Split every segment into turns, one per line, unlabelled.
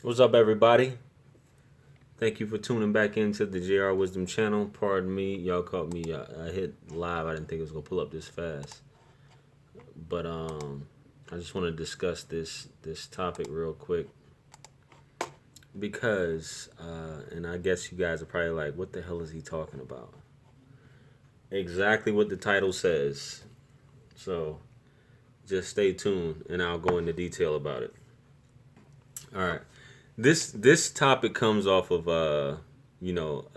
What's up, everybody? Thank you for tuning back into the JR Wisdom channel. Pardon me, y'all caught me. I hit live. I didn't think it was gonna pull up this fast, but I just want to discuss this topic real quick because, and I guess you guys are probably like, "What the hell is he talking about?" Exactly what the title says. So just stay tuned, and I'll go into detail about it. All right. This topic comes off of a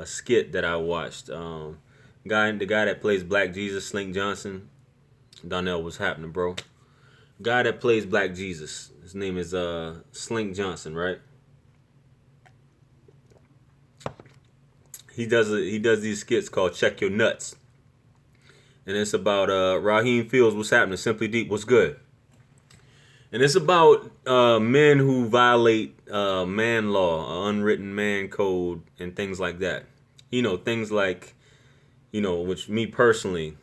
skit that I watched. The guy that plays Black Jesus, Slink Johnson. Donnell, what's happening, bro? Guy that plays Black Jesus. His name is Slink Johnson, right? He does these skits called Check Your Nuts. And it's about Raheem Fields, what's happening? Simply Deep, what's good? And it's about men who violate man law, unwritten man code, and things like that. Things like, which me personally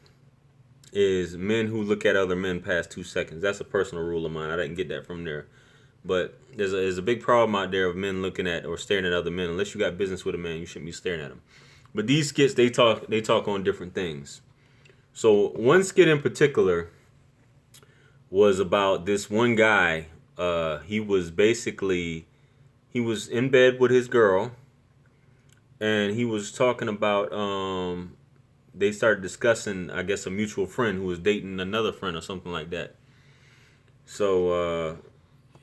is men who look at other men past 2 seconds. That's a personal rule of mine. I didn't get that from there. But there's a big problem out there of men looking at or staring at other men. Unless you got business with a man, you shouldn't be staring at him. But these skits, they talk on different things. So one skit in particular was about this one guy. He was in bed with his girl, and he was talking about. They started discussing, I guess, a mutual friend who was dating another friend or something like that. So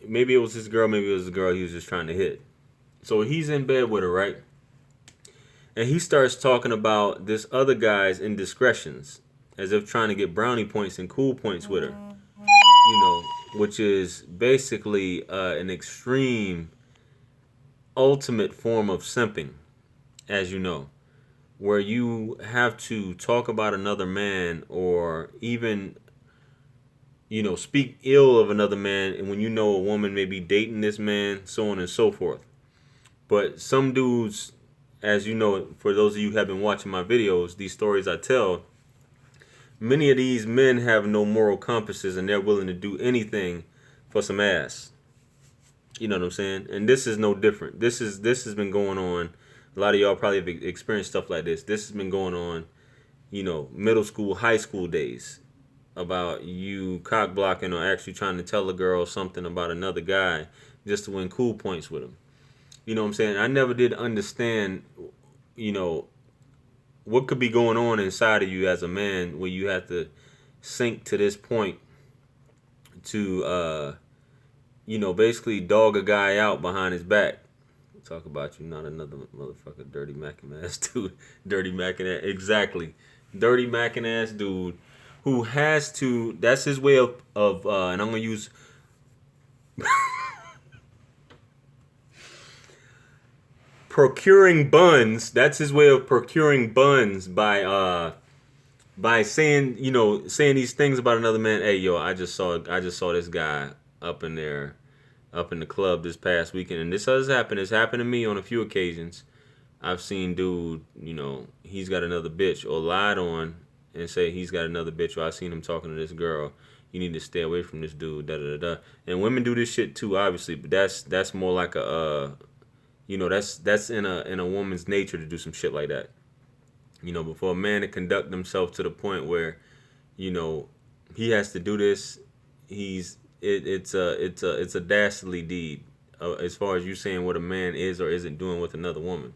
maybe it was his girl, maybe it was the girl he was just trying to hit. So he's in bed with her, right? And he starts talking about this other guy's indiscretions, as if trying to get brownie points and cool points with her. Which is basically an extreme, ultimate form of simping, as you know, where you have to talk about another man or even, speak ill of another man, and when you know a woman may be dating this man, so on and so forth. But some dudes, as you know, for those of you who have been watching my videos, these stories I tell, many of these men have no moral compasses and they're willing to do anything for some ass. You know what I'm saying? And this is no different. This has been going on. A lot of y'all probably have experienced stuff like this. This has been going on, middle school, high school days, about you cock blocking or actually trying to tell a girl something about another guy just to win cool points with him. You know what I'm saying? I never did understand, what could be going on inside of you as a man where you have to sink to this point to basically dog a guy out behind his back. Talk about you, not another motherfucker, dirty macking ass dude. Dirty macking ass, exactly. Dirty macking ass dude who has to, that's his way of and I'm gonna use procuring buns. That's his way of procuring buns by saying these things about another man. Hey, yo, I just saw this guy up in there, up in the club this past weekend, and this has happened. It's happened to me on a few occasions. I've seen dude, he's got another bitch, or lied on and say he's got another bitch, or I seen him talking to this girl. You need to stay away from this dude. Da da da da. And women do this shit too, obviously, but that's more like that's in a woman's nature to do some shit like that. But for a man to conduct himself to the point where, he has to do this, it's a dastardly deed, as far as you saying what a man is or isn't doing with another woman.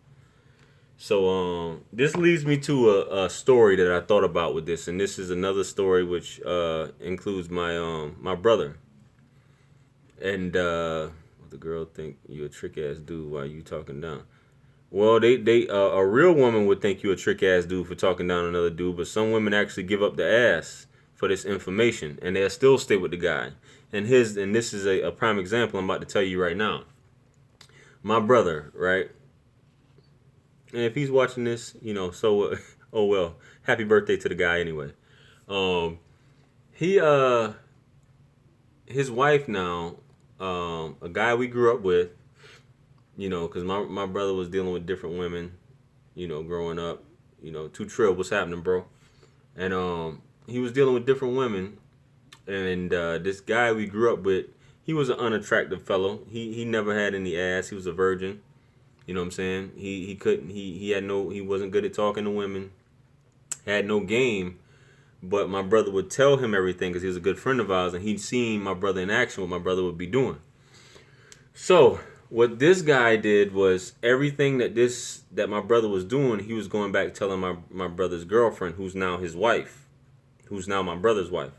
So this leads me to a story that I thought about with this, and this is another story which includes my brother. And the girl think you a trick ass dude while you talking down. Well, they a real woman would think you a trick ass dude for talking down another dude, but some women actually give up the ass for this information, and they'll still stay with the guy. And this is a prime example I'm about to tell you right now. My brother, right? And if he's watching this, so oh well. Happy birthday to the guy anyway. He his wife now, a guy we grew up with, because my brother was dealing with different women, growing up. Too trill, what's happening, bro? And he was dealing with different women, and this guy we grew up with, he was an unattractive fellow. He never had any ass. He was a virgin. You know what I'm saying? He couldn't he had no he wasn't good at talking to women. Had no game. But my brother would tell him everything because he was a good friend of ours, and he'd seen my brother in action. What my brother would be doing. So what this guy did was everything that my brother was doing, he was going back telling my brother's girlfriend, who's now his wife, who's now my brother's wife.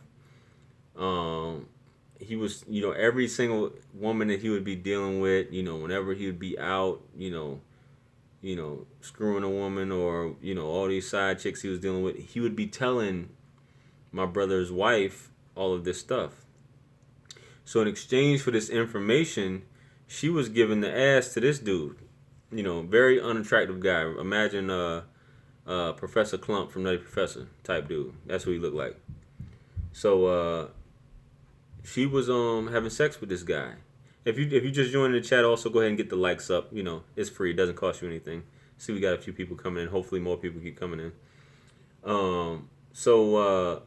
He was, every single woman that he would be dealing with, whenever he would be out, screwing a woman or, all these side chicks he was dealing with, he would be telling my brother's wife all of this stuff. So in exchange for this information, she was giving the ass to this dude. Very unattractive guy. Imagine Professor Clump from Nutty Professor type dude. That's who he looked like. So she was having sex with this guy. If you just joined the chat, also go ahead and get the likes up. It's free. It doesn't cost you anything. See, we got a few people coming in. Hopefully more people keep coming in. So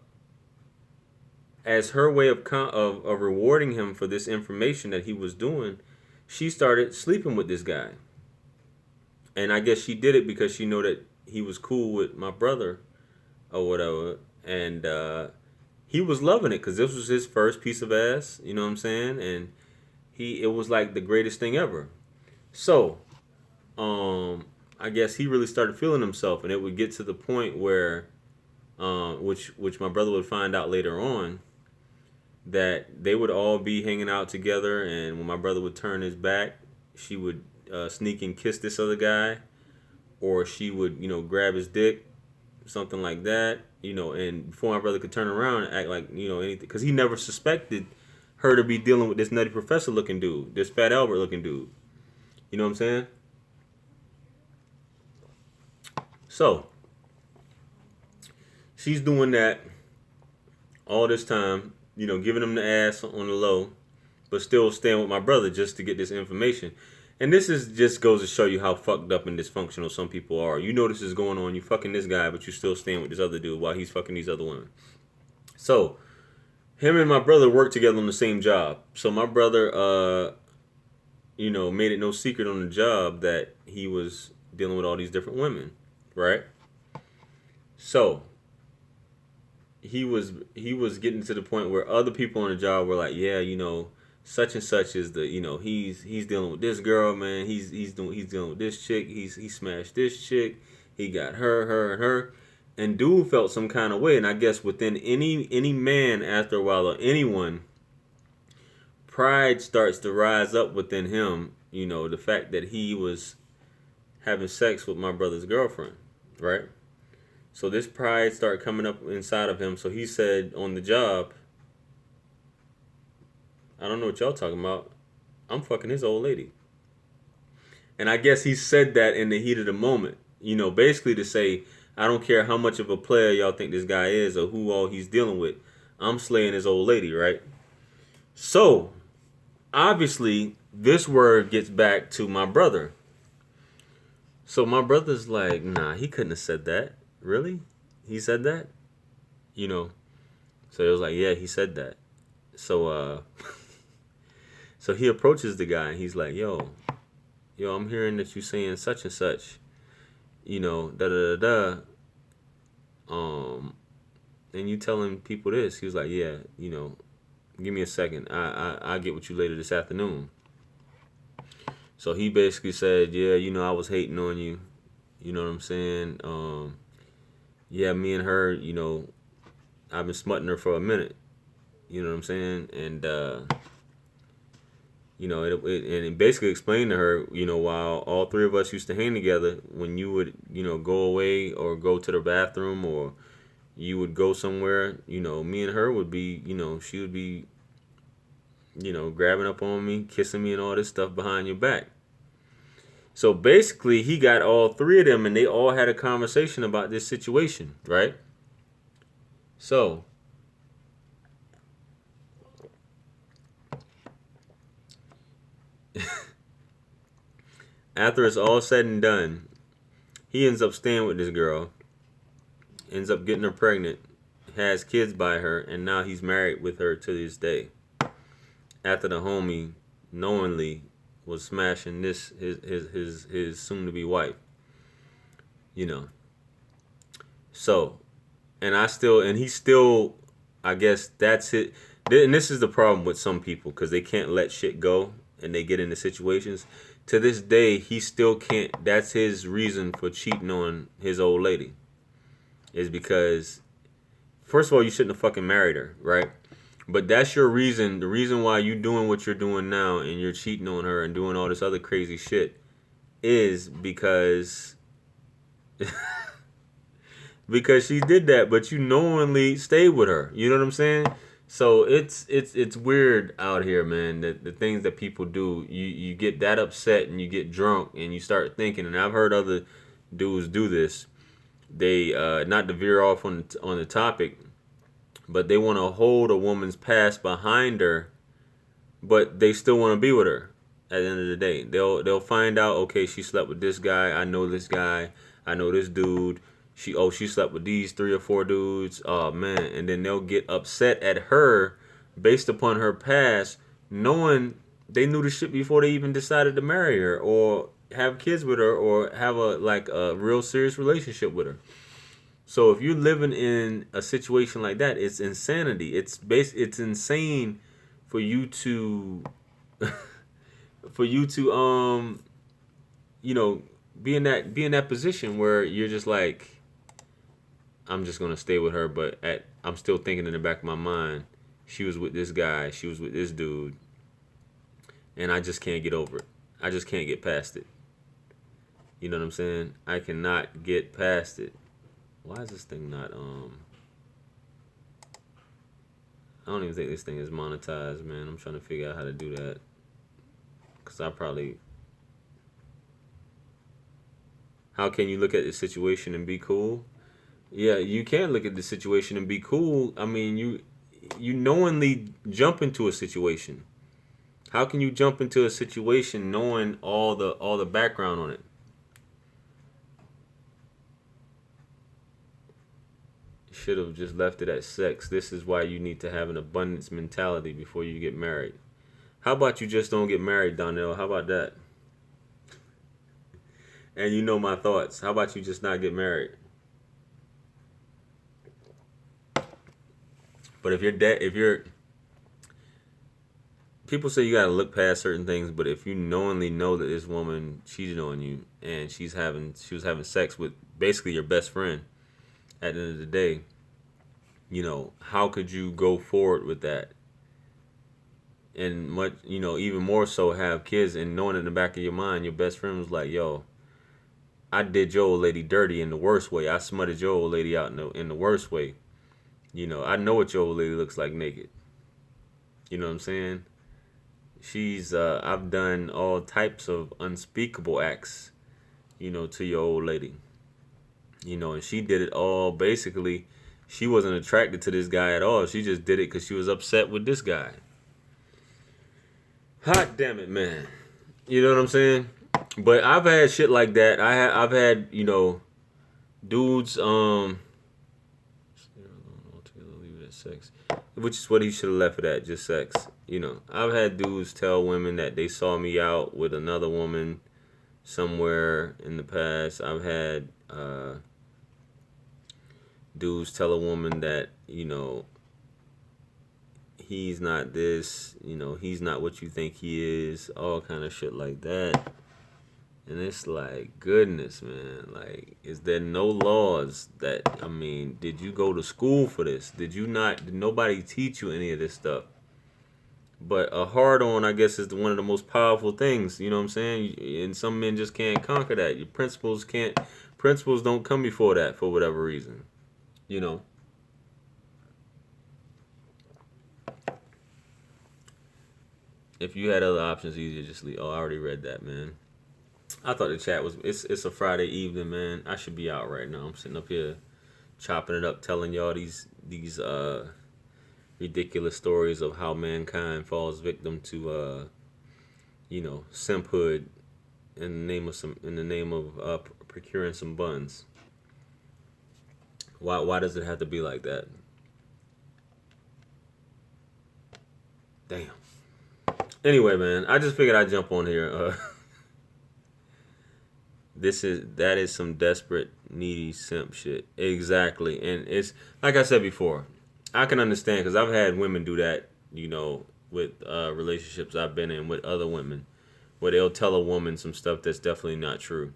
as her way of rewarding him for this information that he was doing, she started sleeping with this guy. And I guess she did it because she knew that he was cool with my brother or whatever. And he was loving it because this was his first piece of ass. You know what I'm saying? And it was like the greatest thing ever. So I guess he really started feeling himself. And it would get to the point where, which my brother would find out later on, that they would all be hanging out together, and when my brother would turn his back, she would sneak and kiss this other guy, or she would, grab his dick, something like that, and before my brother could turn around and act like, anything, because he never suspected her to be dealing with this Nutty Professor looking dude, this Fat Albert looking dude. You know what I'm saying? So, she's doing that all this time, giving him the ass on the low, but still staying with my brother just to get this information. And this is just goes to show you how fucked up and dysfunctional some people are. You know this is going on. You fucking this guy, but you still staying with this other dude while he's fucking these other women. So, him and my brother worked together on the same job. So my brother, made it no secret on the job that he was dealing with all these different women, right? So he was getting to the point where other people on the job were like, yeah, such and such is the, he's dealing with this girl, man. He's dealing with this chick. He smashed this chick. He got her. And dude felt some kind of way. And I guess within any man after a while, or anyone, pride starts to rise up within him. The fact that he was having sex with my brother's girlfriend, right? So this pride started coming up inside of him. So he said on the job, I don't know what y'all talking about. I'm fucking his old lady. And I guess he said that in the heat of the moment. Basically to say, I don't care how much of a player y'all think this guy is or who all he's dealing with. I'm slaying his old lady, right? So, obviously, this word gets back to my brother. So my brother's like, nah, he couldn't have said that. Really? He said that? So it was like, yeah, he said that. So so he approaches the guy and he's like, yo, I'm hearing that you saying such and such, and you telling people this. He was like, yeah, give me a second. I'll get with you later this afternoon. So he basically said, yeah, I was hating on you. You know what I'm saying? Yeah, me and her, I've been smutting her for a minute. You know what I'm saying? And, it basically explained to her, while all three of us used to hang together, when you would, go away or go to the bathroom or you would go somewhere, me and her would be, she would be, grabbing up on me, kissing me and all this stuff behind your back. So basically, he got all three of them, and they all had a conversation about this situation, right? So, after it's all said and done, he ends up staying with this girl, ends up getting her pregnant, has kids by her, and now he's married with her to this day. after the homie knowingly was smashing this his soon to be wife. You know. So, and he still, I guess that's it. And this is the problem with some people because they can't let shit go and they get into situations. To this day, he still can't. That's his reason for cheating on his old lady. Is because, first of all, you shouldn't have fucking married her, right? But that's your reason. The reason why you doing what you're doing now and you're cheating on her and doing all this other crazy shit is because because she did that, but you knowingly stayed with her. You know what I'm saying? So it's weird out here, man. The things that people do, you get that upset and you get drunk and you start thinking. And I've heard other dudes do this. They not to veer off on the topic, but they want to hold a woman's past behind her, but they still want to be with her. At the end of the day, they'll find out. Okay, she slept with this guy. I know this guy. I know this dude. She slept with these 3 or 4 dudes. Oh man, and then they'll get upset at her based upon her past, knowing they knew the shit before they even decided to marry her or have kids with her or have a real serious relationship with her. So if you're living in a situation like that, it's insanity. It's insane for you to for you to you know be in that position where you're just like, I'm just gonna stay with her, but I'm still thinking in the back of my mind, she was with this guy, she was with this dude, and I just can't get over it. I just can't get past it. You know what I'm saying? I cannot get past it. Why is this thing not I don't even think this thing is monetized, man. I'm trying to figure out how to do that. Cause I probably how can you look at the situation and be cool? Yeah, you can look at the situation and be cool. I mean, you knowingly jump into a situation. How can you jump into a situation knowing all the background on it? Should have just left it at sex. This is why you need to have an abundance mentality before you get married. How about you just don't get married, Donnell? How about that? And you know my thoughts. How about you just not get married? But if you're people say you gotta look past certain things, but if you knowingly know that this woman cheated on you and she was having sex with basically your best friend, at the end of the day, how could you go forward with that? And much, even more so have kids and knowing in the back of your mind, your best friend was like, yo, I did your old lady dirty in the worst way. I smutted your old lady out in the worst way. I know what your old lady looks like naked. You know what I'm saying? I've done all types of unspeakable acts, to your old lady. And she did it all basically. She wasn't attracted to this guy at all. She just did it because she was upset with this guy. Hot damn it, man. You know what I'm saying? But I've had shit like that. I've had, dudes, leave it at sex. Which is what he should have left it at, just sex. I've had dudes tell women that they saw me out with another woman somewhere in the past. I've had dudes tell a woman that, he's not this, he's not what you think he is, all kind of shit like that. And it's like, goodness, man, like, is there no laws that, did you go to school for this? Did nobody teach you any of this stuff? But a hard on, I guess, is one of the most powerful things, you know what I'm saying? And some men just can't conquer that. Your principles don't come before that for whatever reason, If you had other options, easier just leave. Oh, I already read that, man. I thought the chat was. It's a Friday evening, man. I should be out right now. I'm sitting up here chopping it up, telling y'all these ridiculous stories of how mankind falls victim to simphood in the name of procuring some buns. Why does it have to be like that? Damn. Anyway, man, I just figured I'd jump on here. That is some desperate, needy simp shit. Exactly, and it's like I said before. I can understand because I've had women do that. With relationships I've been in with other women, where they'll tell a woman some stuff that's definitely not true,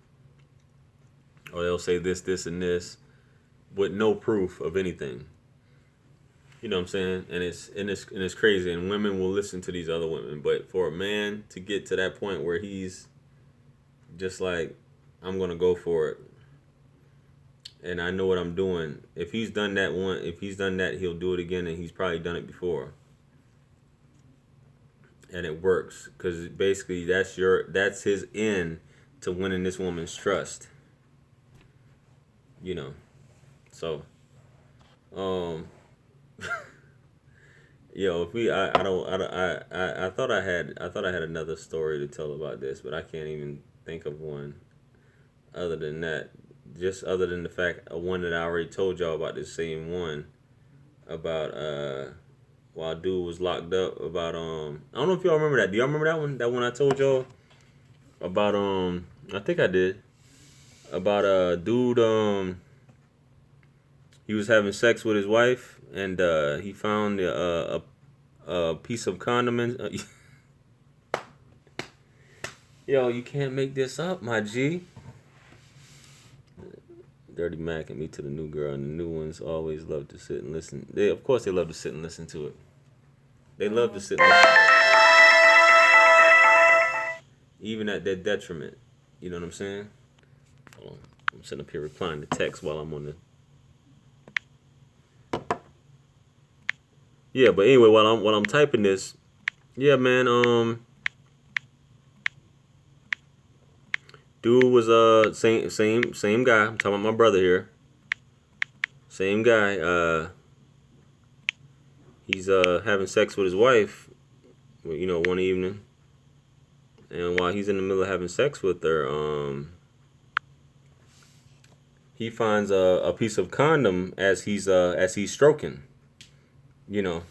or they'll say this, and this with no proof of anything. You know what I'm saying? And it's crazy. And women will listen to these other women, but for a man to get to that point where he's just like, I'm gonna go for it, and I know what I'm doing. If he's done that, he'll do it again, and he's probably done it before, and it works because basically that's his end to winning this woman's trust. You know, so um, if we, I thought I had another story to tell about this, but I can't even think of one other than that. Just other than the fact one that I already told y'all about, this same one about while dude was locked up about I don't know if y'all remember that. Do y'all remember that one? That one I told y'all about I think I did about dude he was having sex with his wife and he found a piece of condom in, yo, you can't make this up, my G. Dirty Mac and me to the new girl, and the new ones always love to sit and listen. Of course, they love to sit and listen to it. They love to sit and listen, even at their detriment. You know what I'm saying? Hold on. I'm sitting up here replying to text while I'm on the. Yeah, but anyway, while I'm typing this, yeah, man. Dude was same guy. I'm talking about my brother here. Same guy. He's having sex with his wife. One evening, and while he's in the middle of having sex with her, he finds a piece of condom as he's stroking. You know,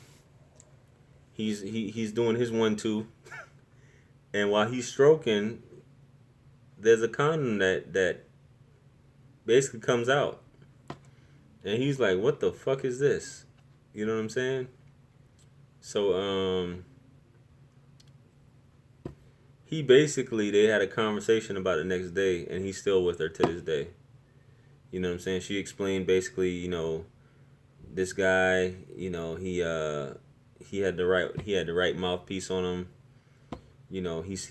he's doing his 1-2, and while he's stroking, there's a condom that basically comes out, and he's like, "What the fuck is this?" You know what I'm saying? So he basically they had a conversation about it the next day, and he's still with her to this day. You know what I'm saying? She explained basically, this guy, he had the right mouthpiece on him. He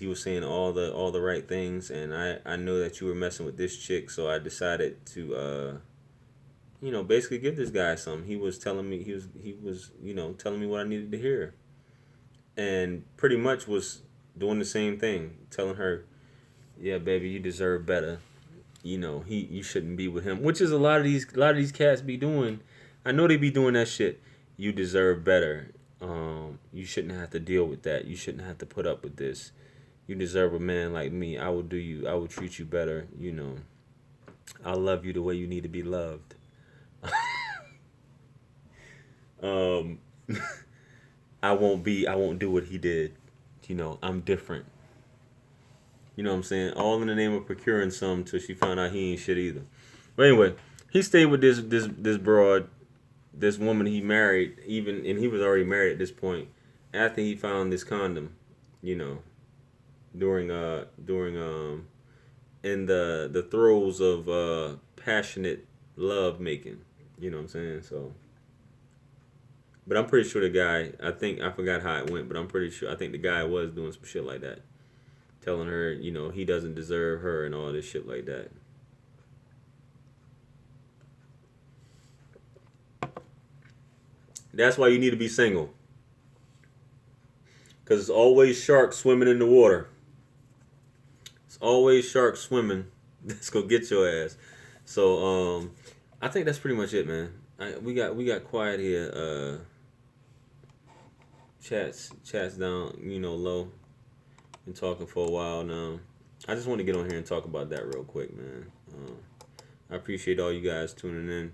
was saying all the right things, and I know that you were messing with this chick, so I decided to basically give this guy some. He was telling me telling me what I needed to hear, and pretty much was doing the same thing, telling her, yeah, baby, you deserve better. You shouldn't be with him, which is a lot of these cats be doing. I know they be doing that shit. You deserve better. You shouldn't have to deal with that. You shouldn't have to put up with this. You deserve a man like me. I will treat you better. I'll love you the way you need to be loved. um, I won't do what he did. I'm different. You know what I'm saying? All in the name of procuring some till she found out he ain't shit either. But anyway, he stayed with this broad, this woman he married, and he was already married at this point, after he found this condom, you know, during in the throes of passionate love making. You know what I'm saying? So, but I'm pretty sure the guy, I forgot how it went, but I'm pretty sure, I think the guy was doing some shit like that. Telling her, he doesn't deserve her and all this shit like that. That's why you need to be single. Because it's always sharks swimming in the water. It's always sharks swimming. That's going to get your ass. So, I think that's pretty much it, man. We got quiet here. Chats down, low. Been talking for a while now. I just want to get on here and talk about that real quick, man. I appreciate all you guys tuning in.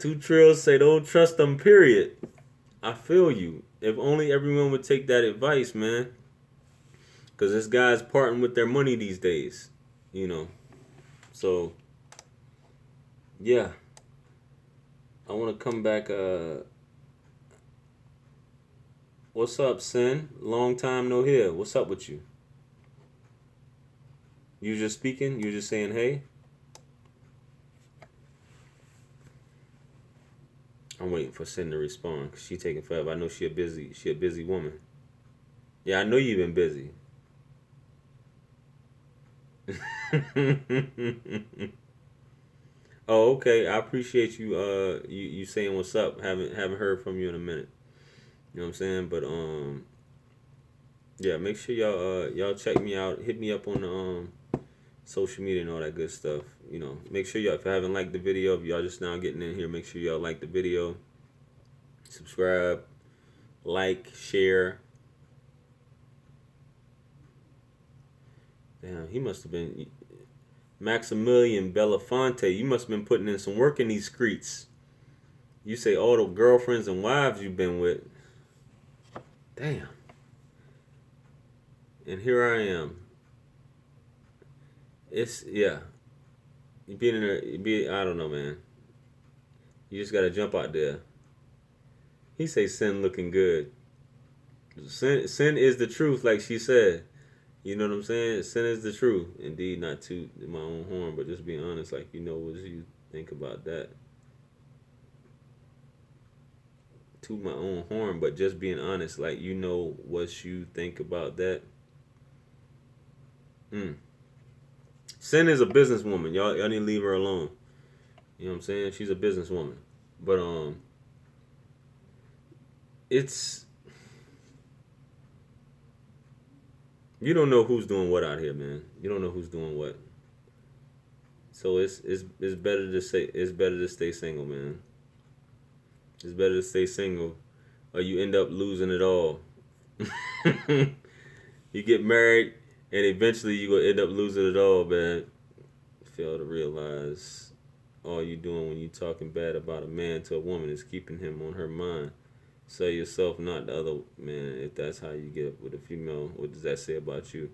Two trills say don't trust them, period. I feel you. If only everyone would take that advice, man. Because this guy's parting with their money these days. You know. So, yeah. I want to come back. What's up, Sin? Long time no hear. What's up with you? You just speaking? You just saying hey? I'm waiting for Sin to respond because she taking forever. I know she a busy woman. Yeah, I know you've been busy. Oh, okay. I appreciate you you saying what's up. Haven't heard from you in a minute. You know what I'm saying? But yeah, make sure y'all check me out. Hit me up on the social media and all that good stuff. You know, make sure y'all, if you haven't liked the video, if y'all just now getting in here, make sure y'all like the video, subscribe, like, share. Damn, he must have been Maximilian Belafonte. You must have been putting in some work in these streets. You say all the girlfriends and wives you've been with. Damn. And here I am. It's yeah. You being in there, I don't know, man. You just gotta jump out there. He say Sin looking good. Sin is the truth, like she said. You know what I'm saying? Sin is the truth. Indeed, not to my own horn, but just being honest, like you know what you think about that. To my own horn, but just being honest, like you know what you think about that. Sin is a businesswoman. Y'all need to leave her alone. You know what I'm saying? She's a businesswoman. But it's you don't know who's doing what out here, man. You don't know who's doing what. So it's better to say it's better to stay single, man. It's better to stay single, or you end up losing it all. You get married, and eventually you gonna end up losing it all, man. Fail to realize all you doing when you talking bad about a man to a woman is keeping him on her mind. Say yourself, not the other man. If that's how you get with a female, what does that say about you?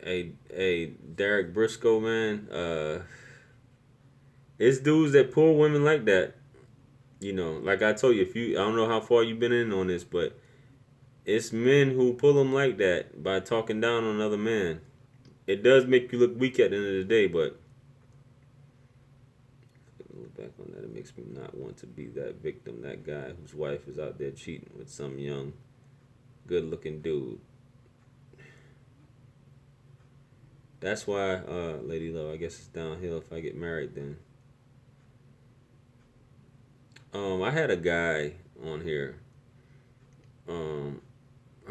Hey, Derek Briscoe, man. It's dudes that pull women like that. You know, like I told you, I don't know how far you've been in on this, but it's men who pull them like that by talking down on another man. It does make you look weak at the end of the day, but look back on that, it makes me not want to be that victim, that guy whose wife is out there cheating with some young, good-looking dude. That's why, Lady Love, I guess it's downhill if I get married then. I had a guy on here. I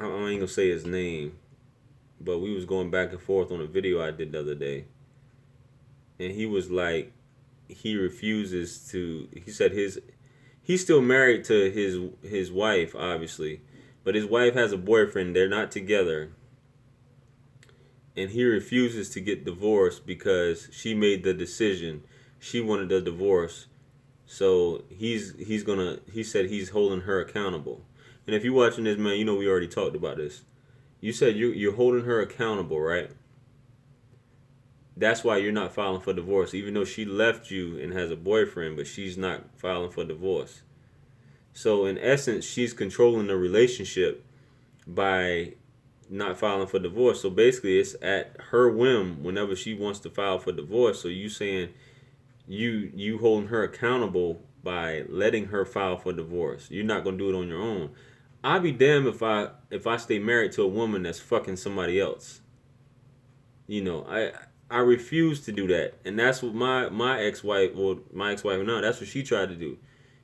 ain't gonna say his name, but we was going back and forth on a video I did the other day, and he was like, he refuses to. He said he's still married to his wife, obviously, but his wife has a boyfriend. They're not together, and he refuses to get divorced because she made the decision. She wanted the divorce, so he said he's holding her accountable. And if you're watching this, man, you know we already talked about this. You said you're holding her accountable, right? That's why you're not filing for divorce, even though she left you and has a boyfriend, but she's not filing for divorce. So in essence, she's controlling the relationship by not filing for divorce. So basically, it's at her whim whenever she wants to file for divorce. So you saying you holding her accountable by letting her file for divorce. You're not gonna do it on your own. I'd be damned if I stay married to a woman that's fucking somebody else. You know, I refuse to do that, and that's what my ex-wife, or my ex-wife now, that's what she tried to do.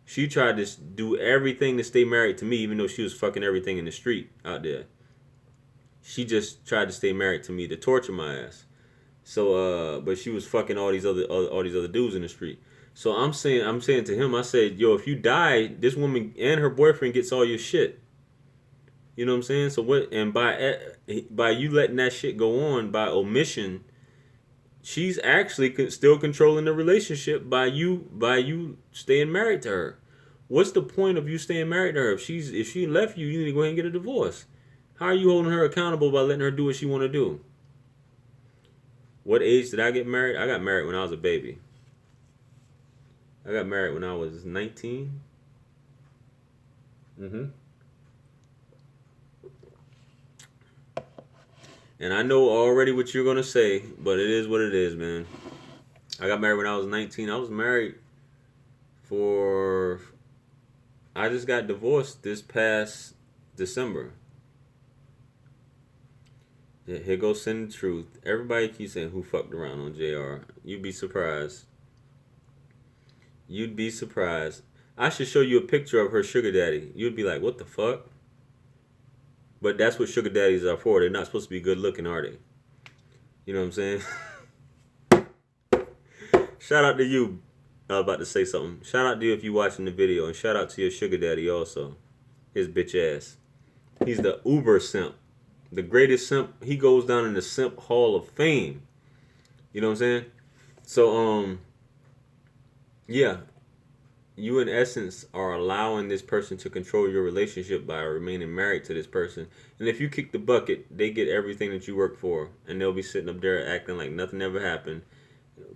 She tried to do everything to stay married to me, even though she was fucking everything in the street out there. She just tried to stay married to me to torture my ass. So, but she was fucking all these other dudes in the street. So I'm saying to him, I said, yo, if you die, this woman and her boyfriend gets all your shit. You know what I'm saying? So what? And by you letting that shit go on by omission, she's actually still controlling the relationship by you staying married to her. What's the point of you staying married to her? If she left you, you need to go ahead and get a divorce. How are you holding her accountable by letting her do what she want to do? What age did I get married? I got married when I was a baby. I got married when I was 19. Mm-hmm. And I know already what you're gonna say, but it is what it is, man. I got married when I was 19. I was married for. I just got divorced this past December. Yeah, here goes Sin the Truth. Everybody keeps saying who fucked around on JR. You'd be surprised. You'd be surprised. I should show you a picture of her sugar daddy. You'd be like, what the fuck? But that's what sugar daddies are for. They're not supposed to be good looking, are they? You know what I'm saying? Shout out to you. I was about to say something. Shout out to you if you watching the video. And shout out to your sugar daddy also. His bitch ass. He's the uber simp. The greatest simp. He goes down in the simp hall of fame. You know what I'm saying? So, yeah. You in essence are allowing this person to control your relationship by remaining married to this person. And if you kick the bucket, they get everything that you work for. And they'll be sitting up there acting like nothing ever happened.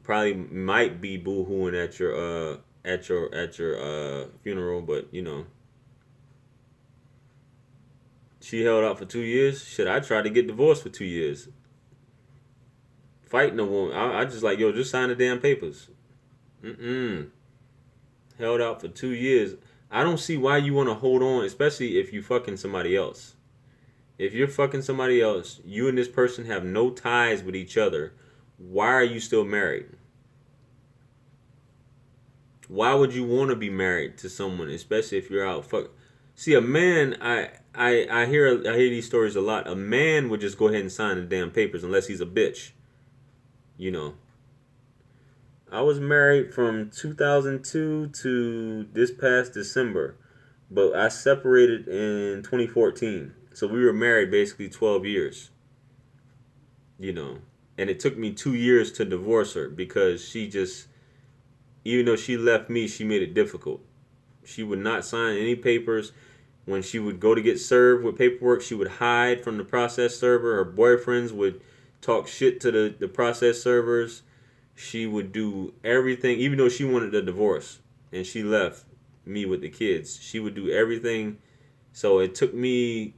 Probably might be boo-hooing at your funeral, but you know. She held out for 2 years. Shit, I tried to get divorced for 2 years. Fighting a woman. I just like, yo, just sign the damn papers. Held out for 2 years. I don't see why you want to hold on, especially if you fucking somebody else. If you're fucking somebody else, you and this person have no ties with each other. Why are you still married? Why would you want to be married to someone, especially if you're out fuck? See, a man, I hear these stories a lot. A man would just go ahead and sign the damn papers unless he's a bitch. You know. I was married from 2002 to this past December, but I separated in 2014. So we were married basically 12 years. You know. And it took me 2 years to divorce her because she just, even though she left me, she made it difficult. She would not sign any papers. When she would go to get served with paperwork, she would hide from the process server. Her boyfriends would talk shit to the process servers. She would do everything, even though she wanted a divorce and she left me with the kids. She would do everything. So it took me,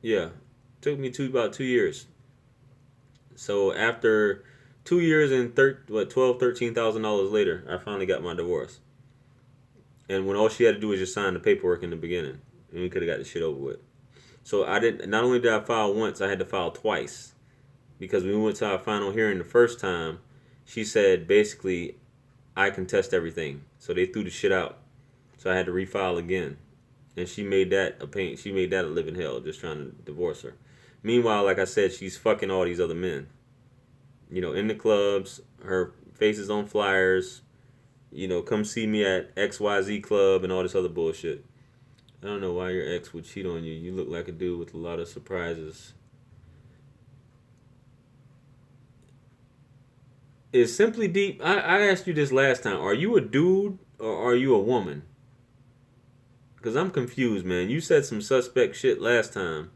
about 2 years. So after 2 years and $13,000 later, I finally got my divorce. And when all she had to do was just sign the paperwork in the beginning, and we could have got the shit over with. So I didn't. Not only did I file once, I had to file twice, because when we went to our final hearing the first time, she said basically, I contest everything. So they threw the shit out. So I had to refile again, and she made that a pain. She made that a living hell just trying to divorce her. Meanwhile, like I said, she's fucking all these other men. You know, in the clubs, her face is on flyers. You know, come see me at XYZ Club and all this other bullshit. I don't know why your ex would cheat on you. You look like a dude with a lot of surprises. Is Simply Deep... I asked you this last time. Are you a dude or are you a woman? Because I'm confused, man. You said some suspect shit last time.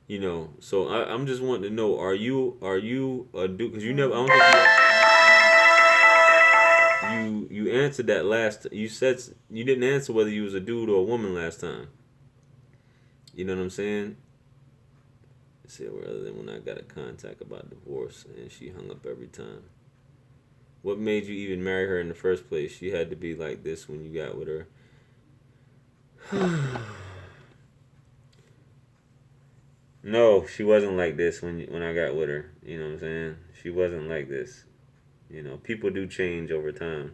You know, so I'm just wanting to know, are you a dude? Because you never... I don't think you answered that last... You said... You didn't answer whether you was a dude or a woman last time. You know what I'm saying? Let's see, rather than when I got a contact about divorce and she hung up every time. What made you even marry her in the first place? She had to be like this when you got with her. No, she wasn't like this when I got with her. You know what I'm saying? She wasn't like this. You know, people do change over time.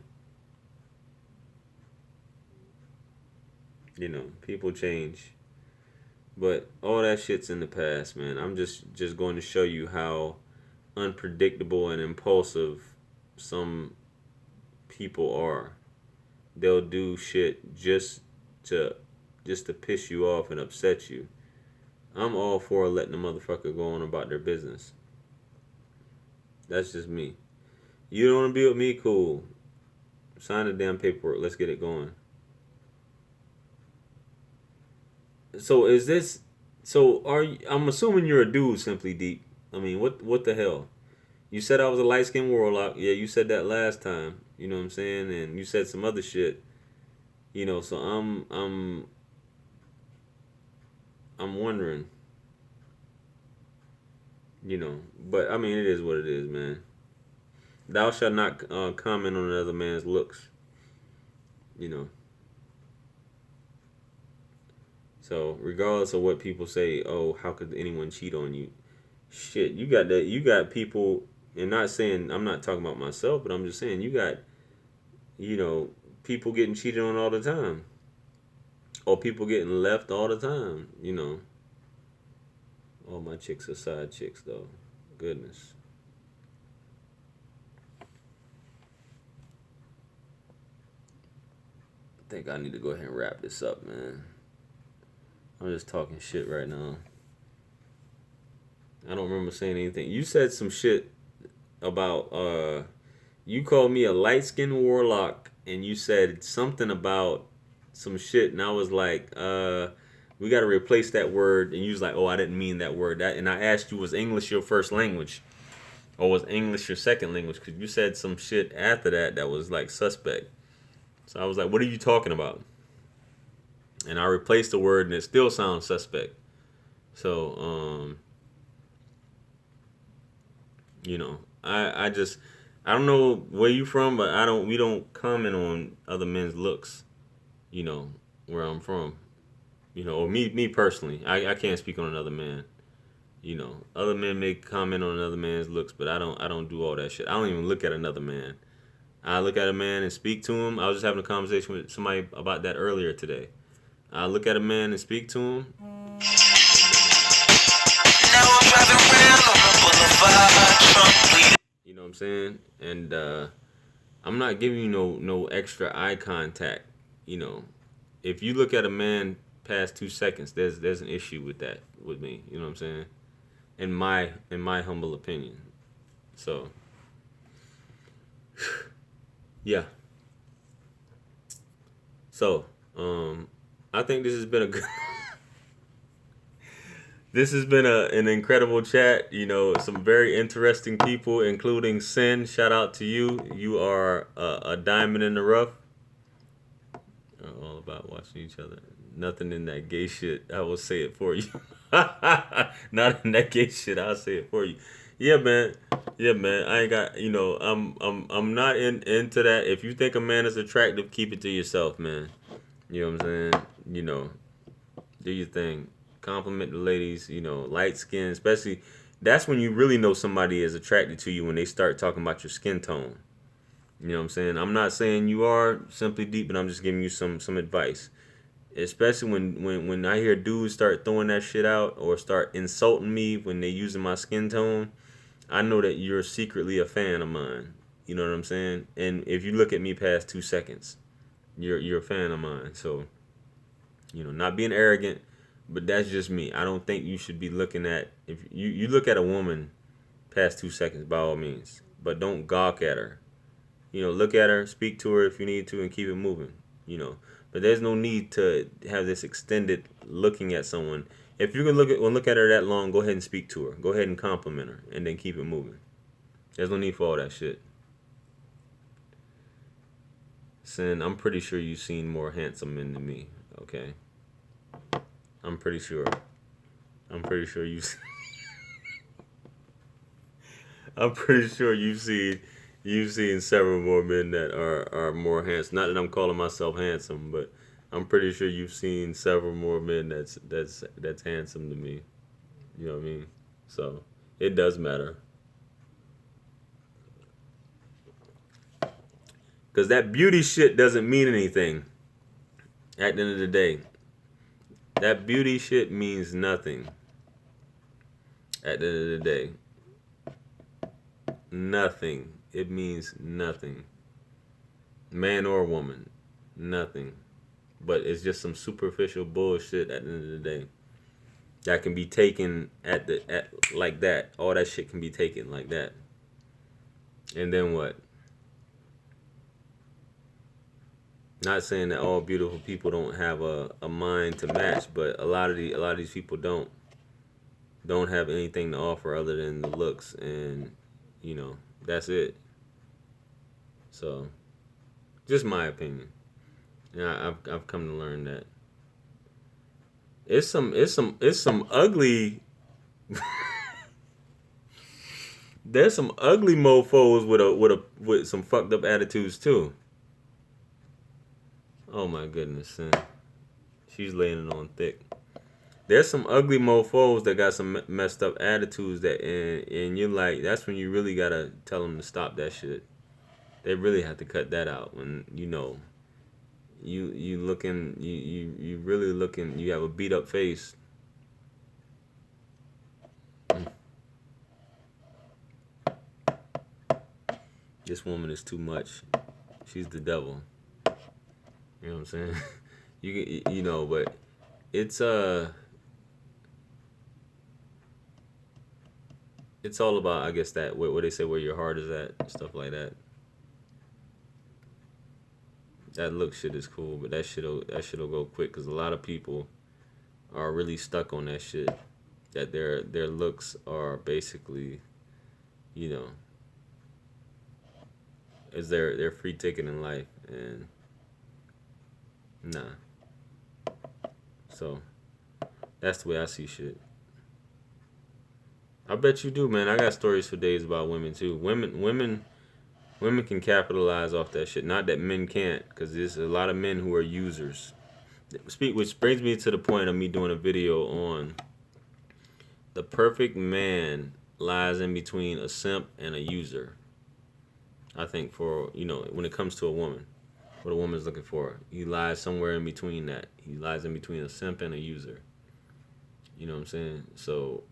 You know, people change. But all that shit's in the past, man. I'm just going to show you how unpredictable and impulsive some people are. They'll do shit just to piss you off and upset you. I'm all for letting the motherfucker go on about their business. That's just me. You don't want to be with me? Cool. Sign the damn paperwork. Let's get it going. So is this? So are you? I'm assuming you're a dude, simply deep. I mean, what the hell? You said I was a light skinned warlock. Yeah, you said that last time. You know what I'm saying? And you said some other shit. So I'm wondering. But I mean, it is what it is, man. Thou shalt not comment on another man's looks. You know. So regardless of what people say, oh, how could anyone cheat on you? Shit, you got that. You got people, and not saying I'm not talking about myself, but I'm just saying you got, you know, people getting cheated on all the time, or people getting left all the time. All my chicks are side chicks though. Goodness. I think I need to go ahead and wrap this up, man. I'm just talking shit right now. I don't remember saying anything. You said some shit about you called me a light skinned warlock and you said something about some shit and I was like, we gotta replace that word, and you was like, oh, I didn't mean that word. And I asked you, was English your first language? Or was English your second language? Because you said some shit after that was like suspect. So I was like, what are you talking about? And I replaced the word and it still sounds suspect. So, I just I don't know where you from, but we don't comment on other men's looks, you know, where I'm from. Or me personally. I can't speak on another man. Other men may comment on another man's looks, but I don't do all that shit. I don't even look at another man. I look at a man and speak to him. I was just having a conversation with somebody about that earlier today. I look at a man and speak to him. Now I'm driving around on the boulevard, Trump. You know what I'm saying? And I'm not giving you no extra eye contact. If you look at a man past 2 seconds, there's an issue with that with me. You know what I'm saying? In my humble opinion. So yeah. So I think this has been a good. This has been an incredible chat. Some very interesting people, including Sin. Shout out to you. You are a diamond in the rough. All about watching each other. Nothing in that gay shit. I will say it for you. Not in that gay shit. I'll say it for you. Yeah, man. Yeah, man. I ain't got. I'm not into that. If you think a man is attractive, keep it to yourself, man. You know what I'm saying? Do your thing. Compliment the ladies. Light skin, especially. That's when you really know somebody is attracted to you, when they start talking about your skin tone. You know what I'm saying? I'm not saying you are simply deep, but I'm just giving you some advice. Especially when I hear dudes start throwing that shit out or start insulting me when they using my skin tone, I know that you're secretly a fan of mine. You know what I'm saying? And if you look at me past 2 seconds, you're a fan of mine. So, not being arrogant, but that's just me. I don't think you should be looking at, if you look at a woman past 2 seconds, by all means, but don't gawk at her. Look at her, speak to her if you need to, and keep it moving. But there's no need to have this extended looking at someone. If you're gonna look at her that long, go ahead and speak to her. Go ahead and compliment her, and then keep it moving. There's no need for all that shit. Sin, I'm pretty sure you've seen more handsome men than me. Okay, I'm pretty sure. I'm pretty sure you. I'm pretty sure you've seen several more men that are more handsome. Not that I'm calling myself handsome, but I'm pretty sure you've seen several more men that's handsome to me. You know what I mean? So it does matter, because that beauty shit doesn't mean anything. At the end of the day, that beauty shit means nothing. At the end of the day, nothing. It means nothing. Man or woman, nothing. But it's just some superficial bullshit at the end of the day that can be taken at like that. All that shit can be taken like that. And then what? Not saying that all beautiful people don't have a mind to match, but a lot of these people don't have anything to offer other than the looks, and you know that's it. So just my opinion. Yeah, I've come to learn that it's some ugly. There's some ugly mofo's with some fucked up attitudes too. Oh my goodness, son. She's laying it on thick. There's some ugly mofo's that got some messed up attitudes and you're like, that's when you really gotta tell them to stop that shit. They really have to cut that out when you know you looking you really looking, you have a beat up face. This woman is too much. She's the devil. You know what I'm saying? You know, but it's it's all about, I guess, that what they say, where your heart is at, stuff like that. That look shit is cool, but that shit'll go quick because a lot of people are really stuck on that shit. That their looks are basically, you know, is their free ticket in life, and nah. So that's the way I see shit. I bet you do, man. I got stories for days about women too. Women can capitalize off that shit. Not that men can't, because there's a lot of men who are users. Which brings me to the point of me doing a video on the perfect man lies in between a simp and a user. I think for, you know, when it comes to a woman, what a woman's looking for, he lies somewhere in between that. He lies in between a simp and a user. You know what I'm saying? So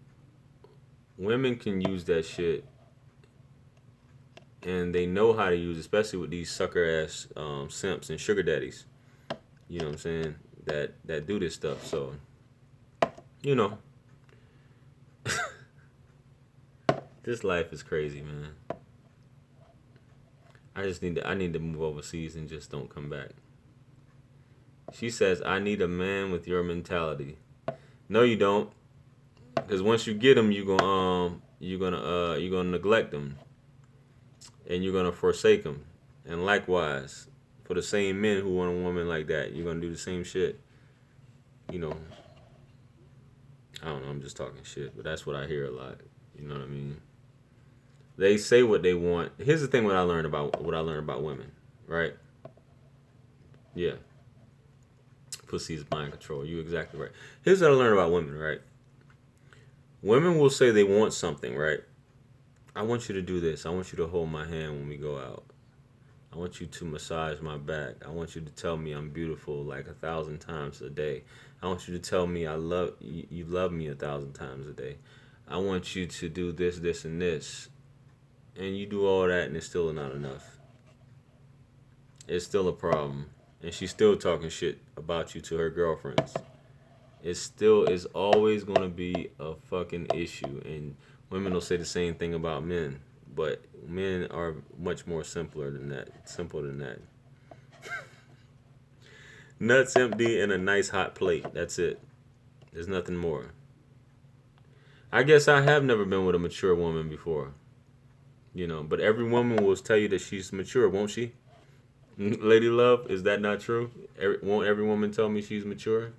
women can use that shit, and they know how to use, especially with these sucker ass simps and sugar daddies. You know what I'm saying? That do this stuff. So, you know, this life is crazy, man. I need to move overseas and just don't come back. She says, I need a man with your mentality. No, you don't. Because once you get them, you're gonna neglect them, and you're gonna forsake them. And likewise, for the same men who want a woman like that, you're gonna do the same shit. You know, I don't know. I'm just talking shit, but that's what I hear a lot. You know what I mean? They say what they want. Here's the thing: what I learned about women, right? Yeah, pussy is mind control. You exactly right. Here's what I learned about women, right? Women will say they want something, right? I want you to do this. I want you to hold my hand when we go out. I want you to massage my back. I want you to tell me I'm beautiful like 1,000 times a day. I want you to tell me I love you. You love me 1,000 times a day. I want you to do this, this, and this. And you do all that, and it's still not enough. It's still a problem. And she's still talking shit about you to her girlfriends. It's always going to be a fucking issue. And women will say the same thing about men. But men are much more simpler than that. Simpler than that. Nuts empty and a nice hot plate. That's it. There's nothing more. I guess I have never been with a mature woman before. You know, but every woman will tell you that she's mature, won't she? Lady Love, is that not true? Won't every woman tell me she's mature?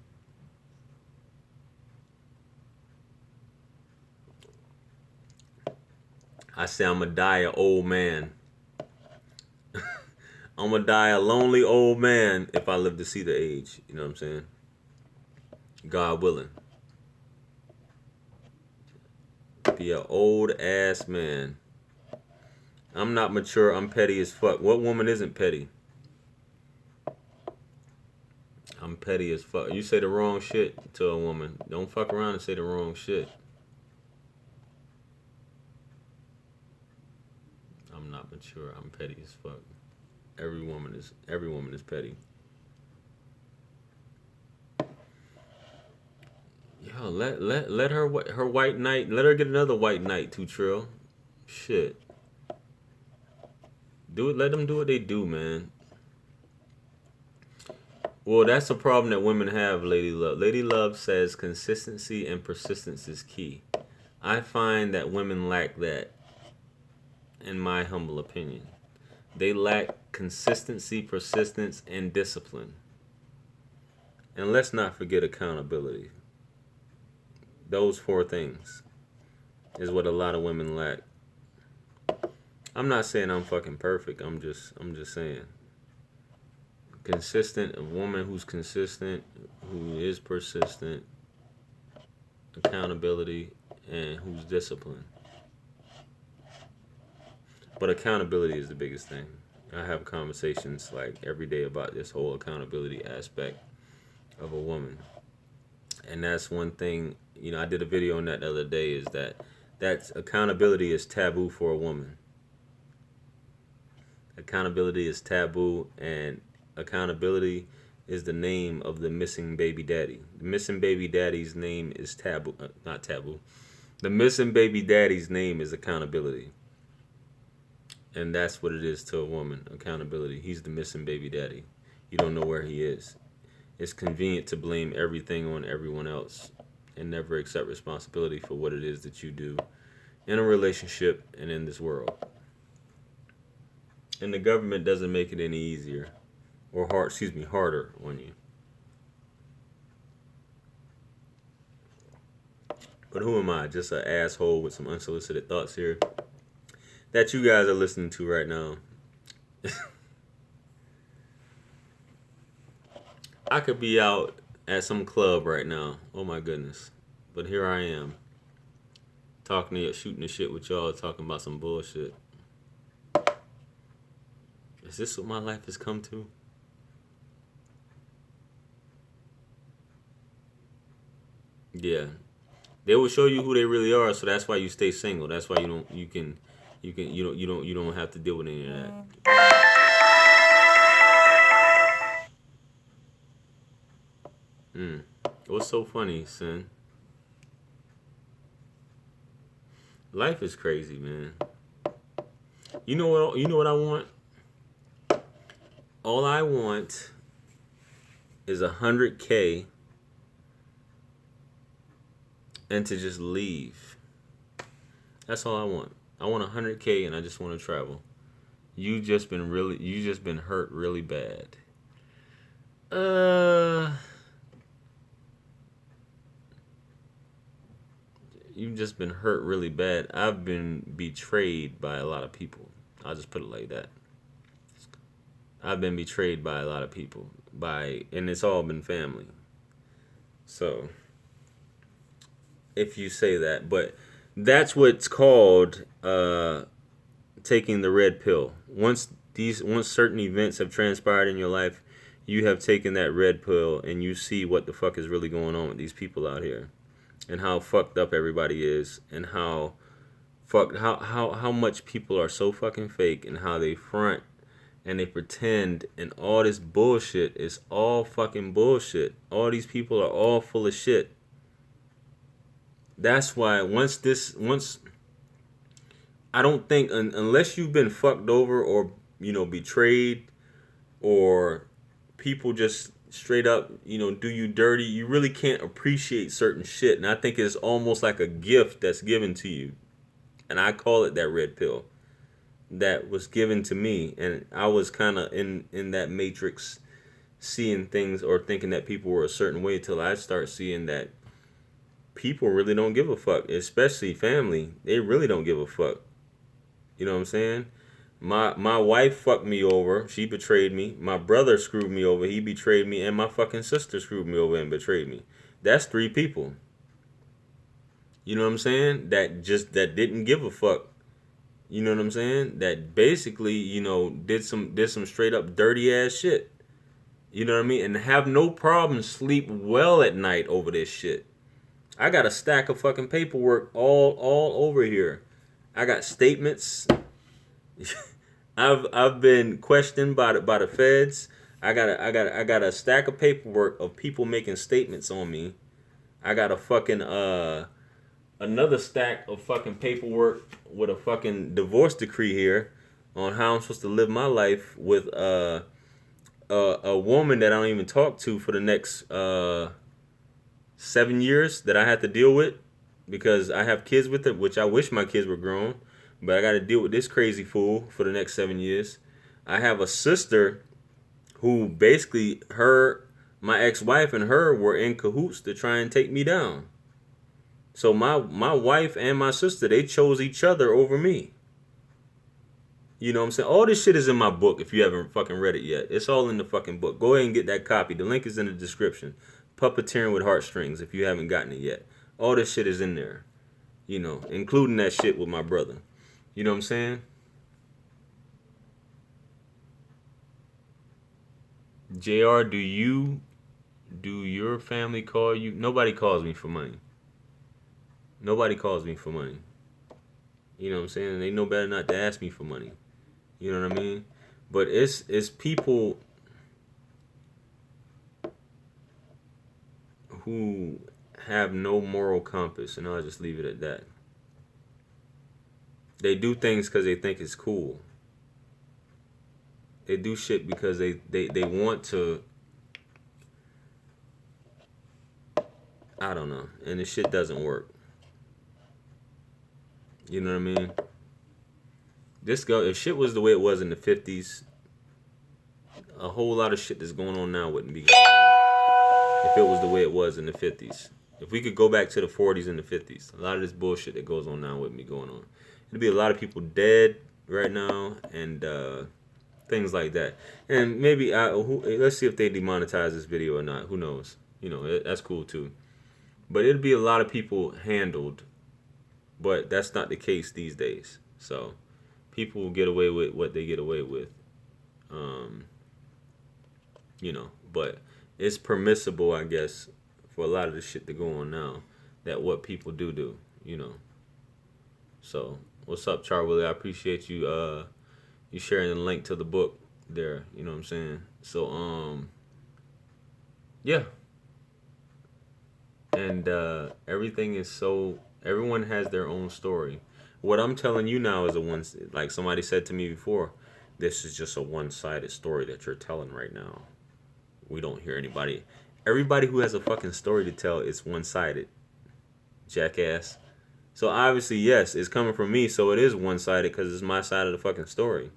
I say I'm gonna die an old man. I'm gonna die a lonely old man if I live to see the age. You know what I'm saying? God willing. Be an old ass man. I'm not mature. I'm petty as fuck. What woman isn't petty? I'm petty as fuck. You say the wrong shit to a woman, don't fuck around and say the wrong shit. I'm not mature. I'm petty as fuck. Every woman is petty. Yo, let her white knight. Let her get another white knight, too, Trill. Shit. Do it. Let them do what they do, man. Well, that's a problem that women have, Lady Love. Lady Love says consistency and persistence is key. I find that women lack that, in my humble opinion. They lack consistency, persistence, and discipline. And let's not forget accountability. Those four things is what a lot of women lack. I'm not saying I'm fucking perfect. I'm just saying. Consistent, a woman who's consistent, who is persistent, accountability, and who's disciplined. But accountability is the biggest thing. I have conversations like every day about this whole accountability aspect of a woman. And that's one thing, I did a video on that the other day, is that accountability is taboo for a woman. Accountability is taboo, and accountability is the name of the missing baby daddy. The missing baby daddy's name is taboo, not taboo. The missing baby daddy's name is accountability. And that's what it is to a woman, accountability. He's the missing baby daddy. You don't know where he is. It's convenient to blame everything on everyone else and never accept responsibility for what it is that you do in a relationship and in this world. And the government doesn't make it any easier or harder on you. But who am I? Just an asshole with some unsolicited thoughts here that you guys are listening to right now. I could be out at some club right now. Oh my goodness. But here I am. Talking to you, shooting the shit with y'all, talking about some bullshit. Is this what my life has come to? Yeah. They will show you who they really are, so that's why you stay single. That's why you don't have to deal with any of that. What's so funny, son? Life is crazy, man. You know what I want? All I want is 100K and to just leave. That's all I want. I want 100K and I just want to travel. You just been hurt really bad. You've just been hurt really bad. I've been betrayed by a lot of people. I'll just put it like that. I've been betrayed by a lot of people. And it's all been family. So, if you say that. But that's what's called taking the red pill. Once certain events have transpired in your life, you have taken that red pill and you see what the fuck is really going on with these people out here. And how fucked up everybody is, and how much people are so fucking fake, and how they front and they pretend, and all this bullshit is all fucking bullshit. All these people are all full of shit. That's why once I don't think unless you've been fucked over or betrayed, or people just straight up, do you dirty, you really can't appreciate certain shit. And I think it's almost like a gift that's given to you. And I call it that red pill that was given to me. And I was kind of in that matrix, seeing things or thinking that people were a certain way, till I start seeing that people really don't give a fuck, especially family. They really don't give a fuck. You know what I'm saying? My wife fucked me over. She betrayed me. My brother screwed me over. He betrayed me. And my fucking sister screwed me over and betrayed me. That's 3 people. You know what I'm saying? That didn't give a fuck. You know what I'm saying? That basically, did some straight up dirty ass shit. You know what I mean? And have no problem sleep well at night over this shit. I got a stack of fucking paperwork all over here. I got statements. I've been questioned by the feds. I got a stack of paperwork of people making statements on me. I got a fucking another stack of fucking paperwork with a fucking divorce decree here on how I'm supposed to live my life with a woman that I don't even talk to for the next 7 years that I have to deal with because I have kids with it, which I wish my kids were grown, but I got to deal with this crazy fool for the next 7 years. I have a sister who basically my ex-wife and her were in cahoots to try and take me down. So my wife and my sister, they chose each other over me. You know what I'm saying? All this shit is in my book if you haven't fucking read it yet. It's all in the fucking book. Go ahead and get that copy. The link is in the description. Puppeteering with Heartstrings if you haven't gotten it yet. All this shit is in there. You know, including that shit with my brother. You know what I'm saying? JR, do your family call you? Nobody calls me for money. Nobody calls me for money. You know what I'm saying? They know better not to ask me for money. You know what I mean? But it's people who have no moral compass, and I'll just leave it at that. They do things because they think it's cool. They do shit because they want to. I don't know, and the shit doesn't work. You know what I mean? If shit was the way it was in the 50s, a whole lot of shit that's going on now wouldn't be going on. If it was the way it was in the 50s. If we could go back to the 40s and the 50s, a lot of this bullshit that goes on now wouldn't be going on. There'd be a lot of people dead right now and things like that. And maybe let's see if they demonetize this video or not. Who knows? You know, that's cool too. But it'd be a lot of people handled, but that's not the case these days. So people get away with what they get away with. You know, but it's permissible, I guess, for a lot of the shit to go on now. That what people do, you know. So what's up, Charlie? I appreciate you you sharing the link to the book there. You know what I'm saying? So yeah. And everything is so everyone has their own story. What I'm telling you now is like somebody said to me before, this is just a one-sided story that you're telling right now. We don't hear anybody. Everybody who has a fucking story to tell is one-sided. Jackass. So obviously, yes, it's coming from me, so it is one-sided because it's my side of the fucking story.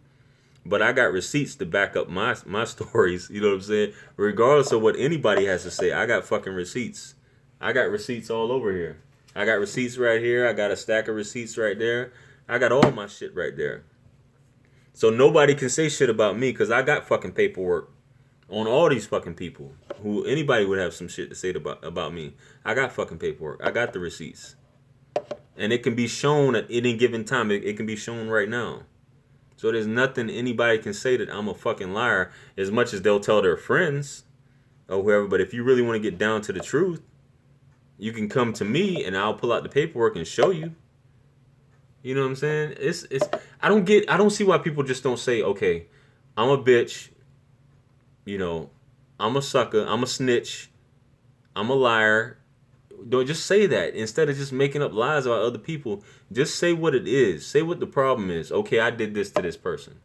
But I got receipts to back up my stories, you know what I'm saying? Regardless of what anybody has to say, I got fucking receipts. I got receipts all over here. I got receipts right here. I got a stack of receipts right there. I got all my shit right there. So nobody can say shit about me because I got fucking paperwork on all these fucking people who anybody would have some shit to say about me. I got fucking paperwork. I got the receipts. And it can be shown at any given time. It can be shown right now. So there's nothing anybody can say that I'm a fucking liar as much as they'll tell their friends or whoever. But if you really want to get down to the truth, you can come to me and I'll pull out the paperwork and show you. You know what I'm saying? It's I don't see why people just don't say, okay, I'm a bitch, you know, I'm a sucker, I'm a snitch, I'm a liar. Don't just say that instead of just making up lies about other people. Just say what it is. Say what the problem is. Okay, I did this to this person.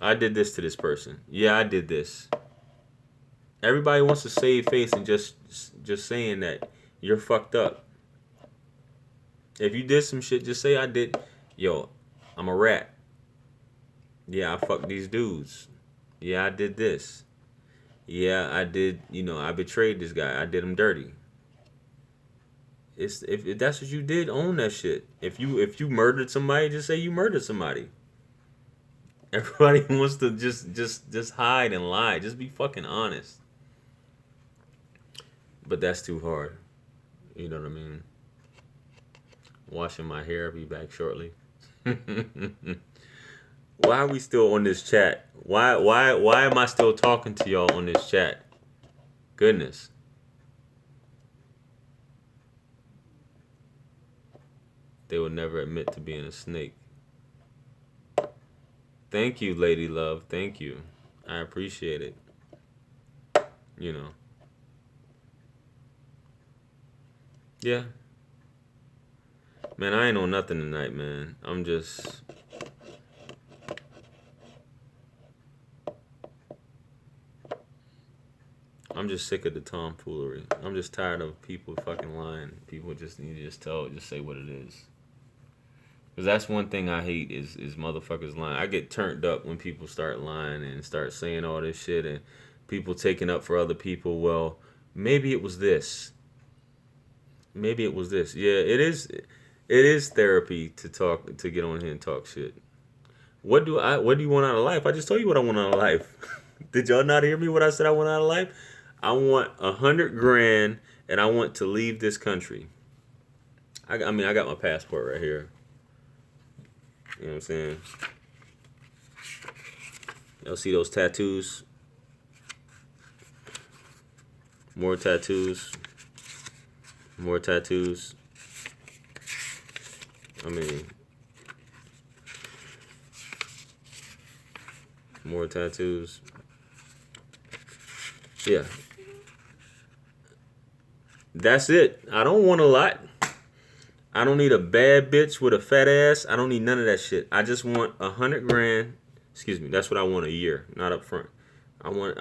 I did this to this person. Yeah, I did this. Everybody wants to save face and just saying that you're fucked up. If you did some shit, just say I did. Yo, I'm a rat. Yeah, I fucked these dudes. Yeah, I did this. Yeah, I did. You know, I betrayed this guy. I did him dirty. If that's what you did, own that shit. If you murdered somebody, just say you murdered somebody. Everybody wants to just hide and lie. Just be fucking honest. But that's too hard. You know what I mean? Washing my hair. Be back shortly. Why are we still on this chat? Why am I still talking to y'all on this chat? Goodness. They will never admit to being a snake. Thank you, Lady Love. Thank you. I appreciate it. You know. Yeah. Man, I ain't on nothing tonight, man. I'm just I'm just sick of the tomfoolery. I'm just tired of people fucking lying. People just need to just say what it is. Because that's one thing I hate is motherfuckers lying. I get turned up when people start lying and start saying all this shit and people taking up for other people. Well, maybe it was this. Maybe it was this. Yeah, it is. It is therapy to get on here and talk shit. What do you want out of life? I just told you what I want out of life. Did y'all not hear me when I said I want out of life? I want 100 grand and I want to leave this country. I mean, I got my passport right here. You know what I'm saying? Y'all see those tattoos? More tattoos. More tattoos. I mean, more tattoos. Yeah. That's it. I don't want a lot. I don't need a bad bitch with a fat ass. I don't need none of that shit. I just want 100 grand. Excuse me. That's what I want a year, not up front. I want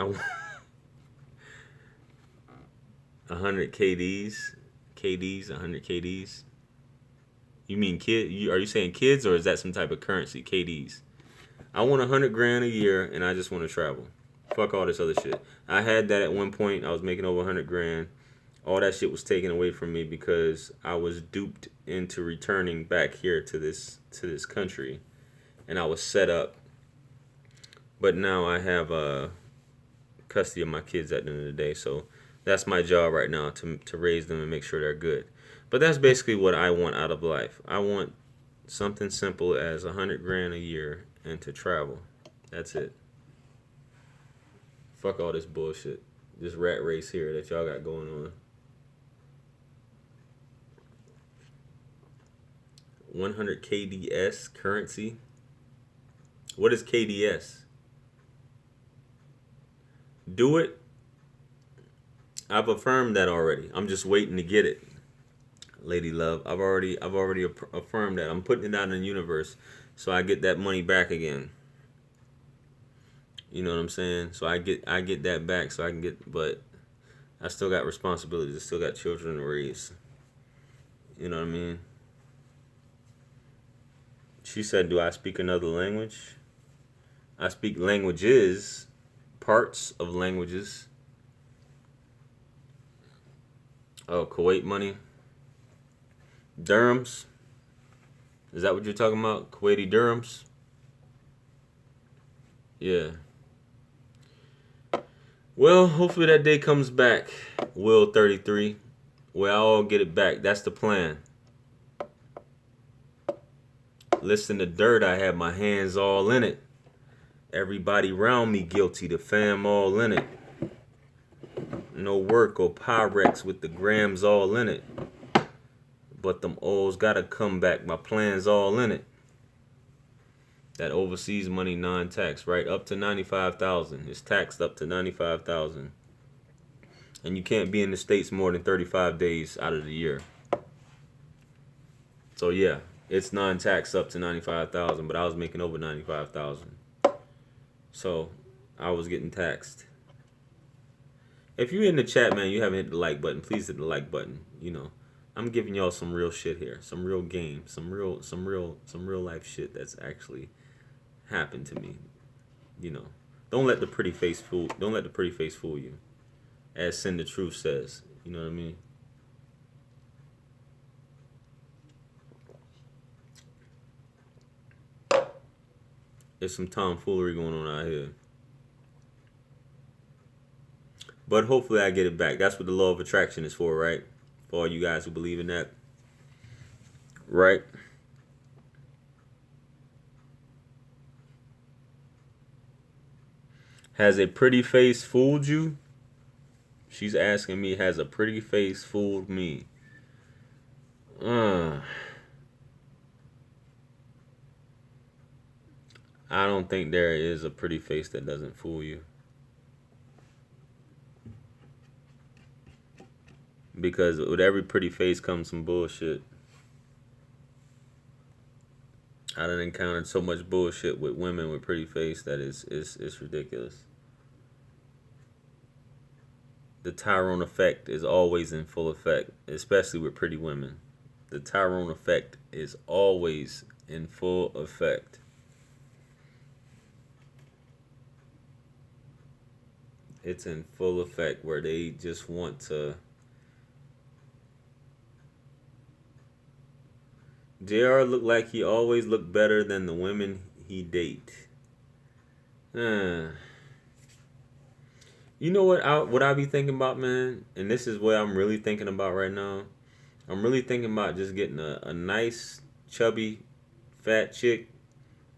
100 KDs. KDs, 100 KDs. You mean kid? Are you saying kids or is that some type of currency? KDs. I want 100 grand a year and I just want to travel. Fuck all this other shit. I had that at one point. I was making over 100 grand. All that shit was taken away from me because I was duped into returning back here to this country, and I was set up. But now I have custody of my kids at the end of the day, so that's my job right now to raise them and make sure they're good. But that's basically what I want out of life. I want something simple as 100 grand a year and to travel. That's it. Fuck all this bullshit. This rat race here that y'all got going on. 100 KDS currency. What is KDS? Do it. I've affirmed that already. I'm just waiting to get it. Lady love, I've already affirmed that. I'm putting it out in the universe so I get that money back again. You know what I'm saying? So I get that back so I can get, but I still got responsibilities. I still got children to raise. You know what I mean? She said, do I speak another language? I speak languages, parts of languages. Oh, Kuwait money. Dirhams. Is that what you're talking about? Kuwaiti dirhams? Yeah. Well, hopefully that day comes back. Will 33. Well, I'll get it back. That's the plan. Listen to dirt, I had my hands all in it. Everybody around me guilty, the fam all in it. No work or Pyrex with the grams all in it. But them O's gotta come back, my plan's all in it. That overseas money non-tax, right? Up to 95,000. It's taxed up to 95,000. And you can't be in the States more than 35 days out of the year. So yeah. It's non-tax up to 95,000, but I was making over 95,000. So I was getting taxed. If you're in the chat, man, you haven't hit the like button, please hit the like button. You know, I'm giving y'all some real shit here, some real game, some real life shit that's actually happened to me. You know, don't let the pretty face fool you. As Sin the Truth says, you know what I mean? There's some tomfoolery going on out here. But hopefully I get it back. That's what the law of attraction is for, right? For all you guys who believe in that. Right? Has a pretty face fooled you? She's asking me, has a pretty face fooled me? I don't think there is a pretty face that doesn't fool you. Because with every pretty face comes some bullshit. I done encountered so much bullshit with women with pretty face that it's ridiculous. The Tyrone effect is always in full effect, especially with pretty women. The Tyrone effect is always in full effect. It's in full effect where they just want to. JR looked like he always looked better than the women he date. Uh, you know what I be thinking about, man? And this is what I'm really thinking about right now. I'm really thinking about just getting a nice, chubby, fat chick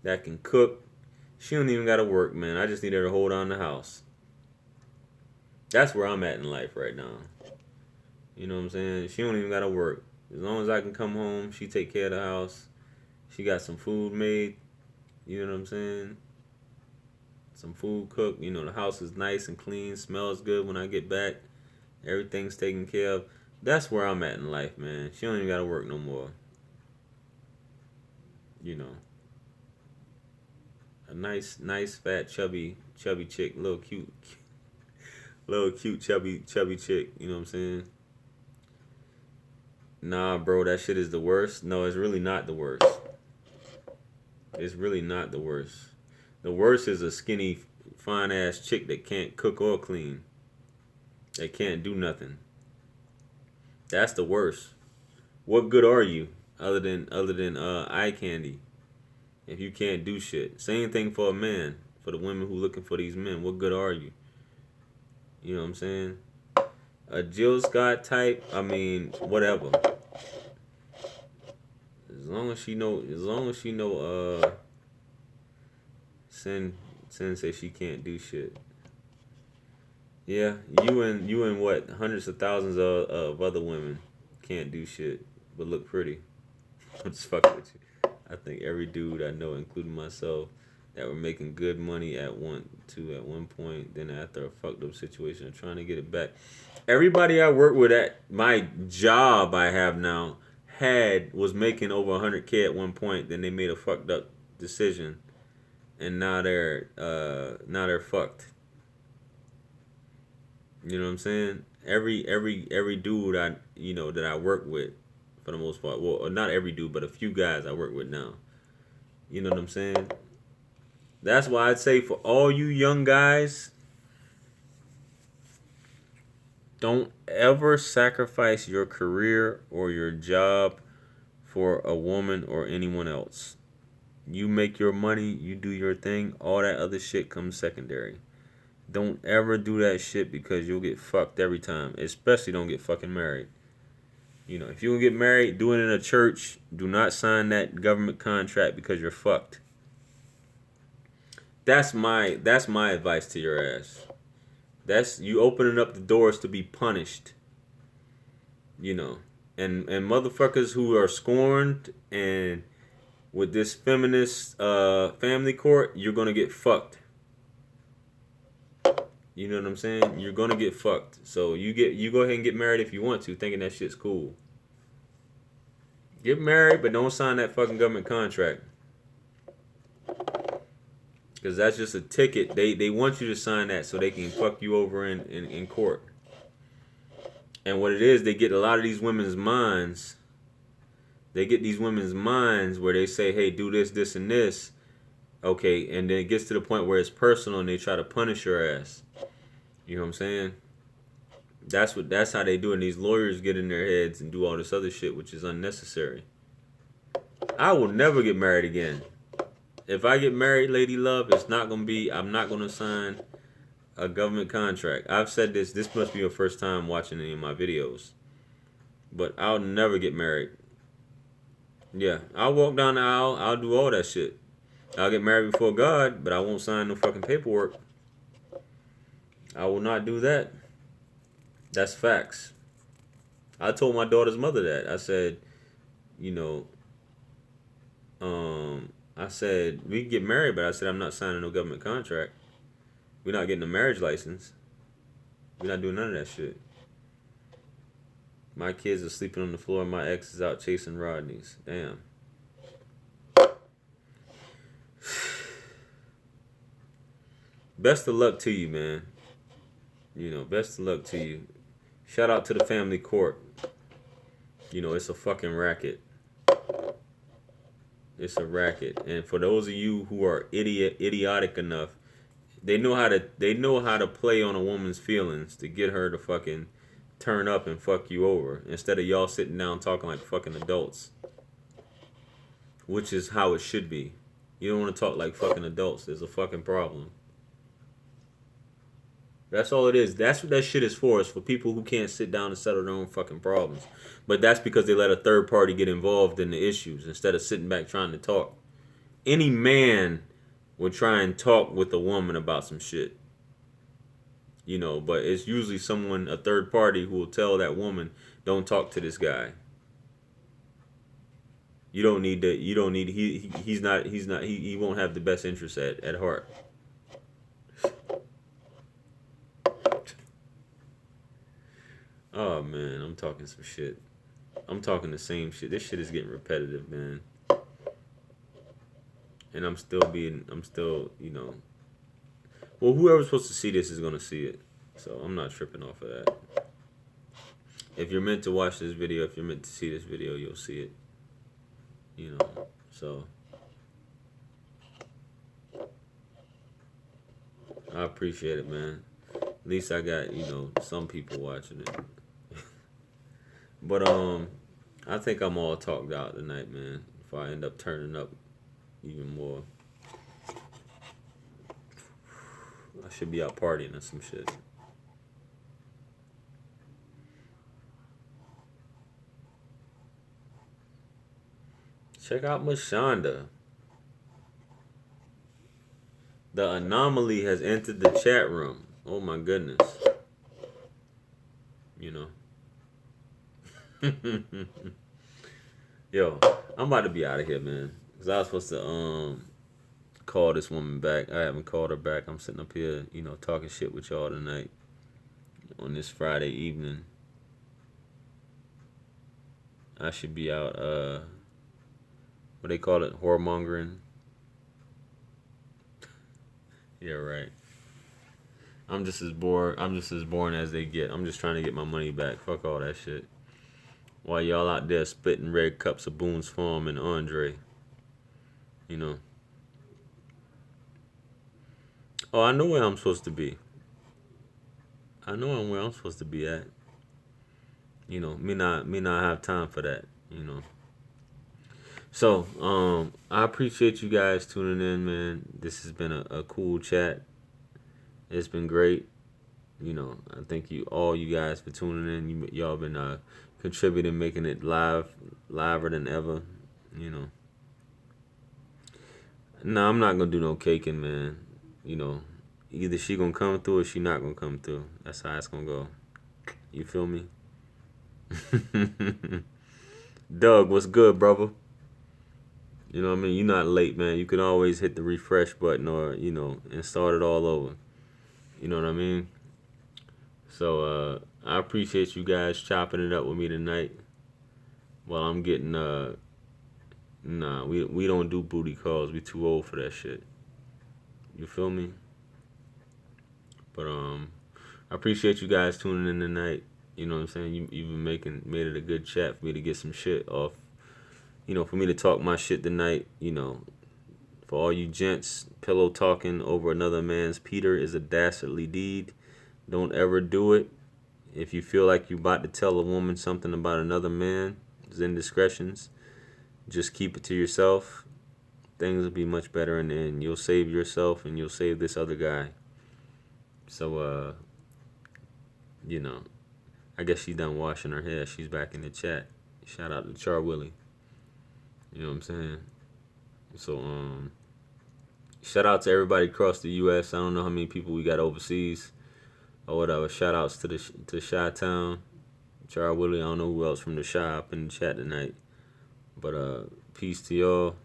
that can cook. She don't even gotta work, man. I just need her to hold on the house. That's where I'm at in life right now. You know what I'm saying? She don't even gotta work. As long as I can come home, she take care of the house. She got some food made. You know what I'm saying? Some food cooked. You know, the house is nice and clean. Smells good when I get back. Everything's taken care of. That's where I'm at in life, man. She don't even gotta work no more. You know, a nice, fat, chubby chick, little cute, chubby chick. You know what I'm saying? Nah, bro, that shit is the worst. No, it's really not the worst. It's really not the worst. The worst is a skinny, fine ass chick that can't cook or clean. That can't do nothing. That's the worst. What good are you other than eye candy if you can't do shit? Same thing for a man. For the women who looking for these men, what good are you? You know what I'm saying? A Jill Scott type, I mean, whatever. As long as she know, Sin say she can't do shit. Yeah, you and what hundreds of thousands of other women can't do shit but look pretty. I'm just fucking with you. I think every dude I know, including myself, that were making good money at one point, then after a fucked up situation, trying to get it back. Everybody I work with at my job I have now was making over 100K at one point. Then they made a fucked up decision, and now they're fucked. You know what I'm saying? Every dude that I work with, for the most part, well, not every dude, but a few guys I work with now. You know what I'm saying? That's why I'd say for all you young guys, don't ever sacrifice your career or your job for a woman or anyone else. You make your money, you do your thing, all that other shit comes secondary. Don't ever do that shit because you'll get fucked every time. Especially don't get fucking married. You know, if you gonna get married, do it in a church. Do not sign that government contract because you're fucked. That's my advice to your ass. That's you opening up the doors to be punished. You know. And motherfuckers who are scorned and with this feminist family court, you're gonna get fucked. You know what I'm saying? You're gonna get fucked. So you go ahead and get married if you want to, thinking that shit's cool. Get married, but don't sign that fucking government contract. Because that's just a ticket. They want you to sign that so they can fuck you over in court. And what it is, they get a lot of these women's minds. They get these women's minds where they say, hey, do this, this, and this. Okay, and then it gets to the point where it's personal and they try to punish your ass. You know what I'm saying? That's how they do it. And these lawyers get in their heads and do all this other shit, which is unnecessary. I will never get married again. If I get married, lady love, I'm not gonna sign a government contract. I've said this. This must be your first time watching any of my videos. But I'll never get married. Yeah, I'll walk down the aisle. I'll do all that shit. I'll get married before God, but I won't sign no fucking paperwork. I will not do that. That's facts. I told my daughter's mother that. I said, you know, I said, we can get married, but I said, I'm not signing no government contract. We're not getting a marriage license. We're not doing none of that shit. My kids are sleeping on the floor and my ex is out chasing Rodneys. Damn. Best of luck to you, man. You know, best of luck to you. Shout out to the family court. You know, it's a fucking racket. It's a racket. And for those of you who are idiotic enough, they know how to play on a woman's feelings to get her to fucking turn up and fuck you over instead of y'all sitting down talking like fucking adults, which is how it should be. You don't want to talk like fucking adults. There's a fucking problem. That's all it is. That's what that shit is for. It's for people who can't sit down and settle their own fucking problems. But that's because they let a third party get involved in the issues instead of sitting back trying to talk. Any man would try and talk with a woman about some shit. You know, but it's usually someone, a third party, who will tell that woman, don't talk to this guy. You don't need that. You don't need. He won't have the best interest at heart. Oh man, I'm talking some shit. I'm talking the same shit. This shit is getting repetitive, man. And I'm still, you know. Well, whoever's supposed to see this is gonna see it. So I'm not tripping off of that. If you're meant to watch this video, if you're meant to see this video, you'll see it. You know, so I appreciate it, man. At least I got, you know, some people watching it. But I think I'm all talked out tonight, man. If I end up turning up even more, I should be out partying or some shit. Check out Mashonda. The anomaly has entered the chat room. Oh my goodness. You know. Yo, I'm about to be out of here, man. Cause I was supposed to call this woman back. I haven't called her back. I'm sitting up here, you know, talking shit with y'all tonight on this Friday evening. I should be out what they call it, whoremongering. Yeah, right. I'm just as bored. I'm just as boring as they get. I'm just trying to get my money back. Fuck all that shit. While y'all out there spitting red cups of Boone's Farm and Andre, you know. Oh, I know where I'm supposed to be. I know where I'm supposed to be at. You know, me not have time for that. You know. So, I appreciate you guys tuning in, man. This has been a cool chat. It's been great. You know, I thank you guys for tuning in. Y'all been contributing, making it liver than ever. You know. Nah, I'm not gonna do no caking, man. You know, either she gonna come through or she not gonna come through. That's how it's gonna go. You feel me? Doug, what's good, brother? You know what I mean? You're not late, man. You can always hit the refresh button or, you know, and start it all over. You know what I mean? So, I appreciate you guys chopping it up with me tonight. While I'm getting, nah, we don't do booty calls. We too old for that shit. You feel me? But, I appreciate you guys tuning in tonight. You know what I'm saying? You've been made it a good chat for me to get some shit off. You know, for me to talk my shit tonight, you know, for all you gents, pillow talking over another man's Peter is a dastardly deed. Don't ever do it. If you feel like you about to tell a woman something about another man, it's indiscretions, just keep it to yourself. Things will be much better in the end. You'll save yourself and you'll save this other guy. So, you know, I guess she's done washing her hair. She's back in the chat. Shout out to Char Willie. You know what I'm saying? So, shout out to everybody across the U.S. I don't know how many people we got overseas or whatever. Shout outs to Chi-Town, Char Willie. I don't know who else from the Chi up in the chat tonight. But, peace to y'all.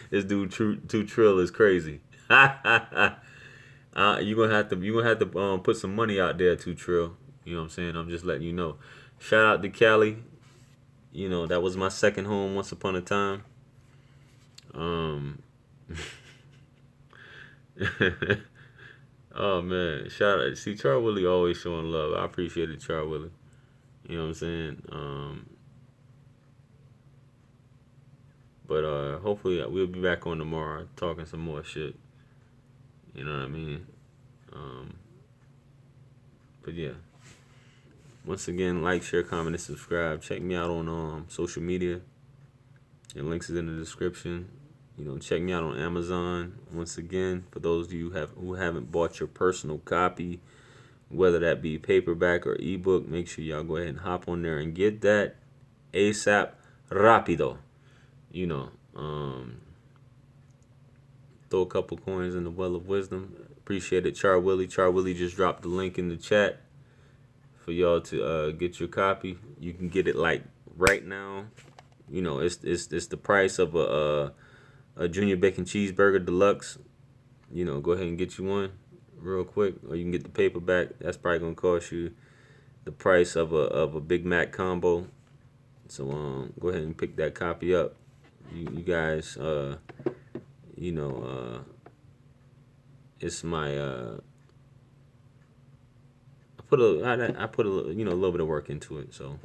This dude, Too Trill, is crazy. You gonna have to put some money out there, Too Trill. You know what I'm saying? I'm just letting you know. Shout out to Cali. You know, that was my second home once upon a time. Oh man, shout out. See, Char Willie always showing love. I appreciate it, Char Willie. You know what I'm saying? But hopefully we'll be back on tomorrow talking some more shit. You know what I mean? Um, but yeah, once again, like, share, comment, and subscribe. Check me out on social media. Your links is in the description. You know, check me out on Amazon. Once again, for those of you who haven't bought your personal copy, whether that be paperback or ebook, make sure y'all go ahead and hop on there and get that ASAP rapido. You know, throw a couple coins in the well of wisdom. Appreciate it, Char Willie. Char Willie just dropped the link in the chat for y'all to get your copy. You can get it like right now. You know, it's the price of a junior bacon cheeseburger deluxe. You know, go ahead and get you one real quick, or you can get the paperback. That's probably gonna cost you the price of a Big Mac combo. So go ahead and pick that copy up. You guys, you know, it's my I put a little bit of work into it. So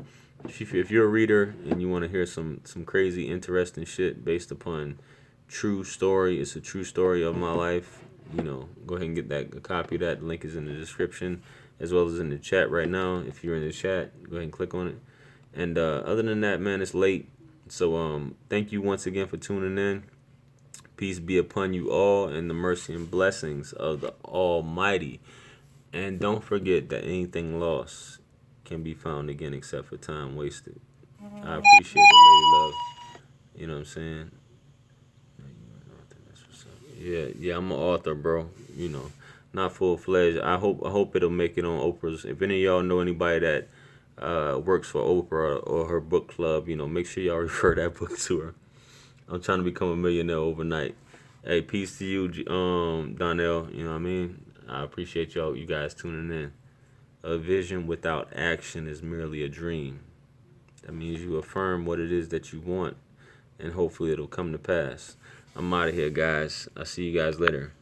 if you're a reader and you want to hear some crazy interesting shit based upon true story, it's a true story of my life. You know, go ahead and get a copy of that. The link is in the description as well as in the chat right now. If you're in the chat, go ahead and click on it. And other than that, man, it's late. So thank you once again for tuning in. Peace be upon you all and the mercy and blessings of the Almighty. And don't forget that anything lost can be found again except for time wasted. I appreciate it, lady love. You know what I'm saying? Yeah, I'm an author, bro. You know, not full fledged. I hope it'll make it on Oprah's. If any of y'all know anybody that works for Oprah or her book club, you know, make sure y'all refer that book to her. I'm trying to become a millionaire overnight. Hey, peace to you, Donnell. You know what I mean? I appreciate you guys tuning in. A vision without action is merely a dream. That means you affirm what it is that you want, and hopefully it'll come to pass. I'm out of here, guys. I'll see you guys later.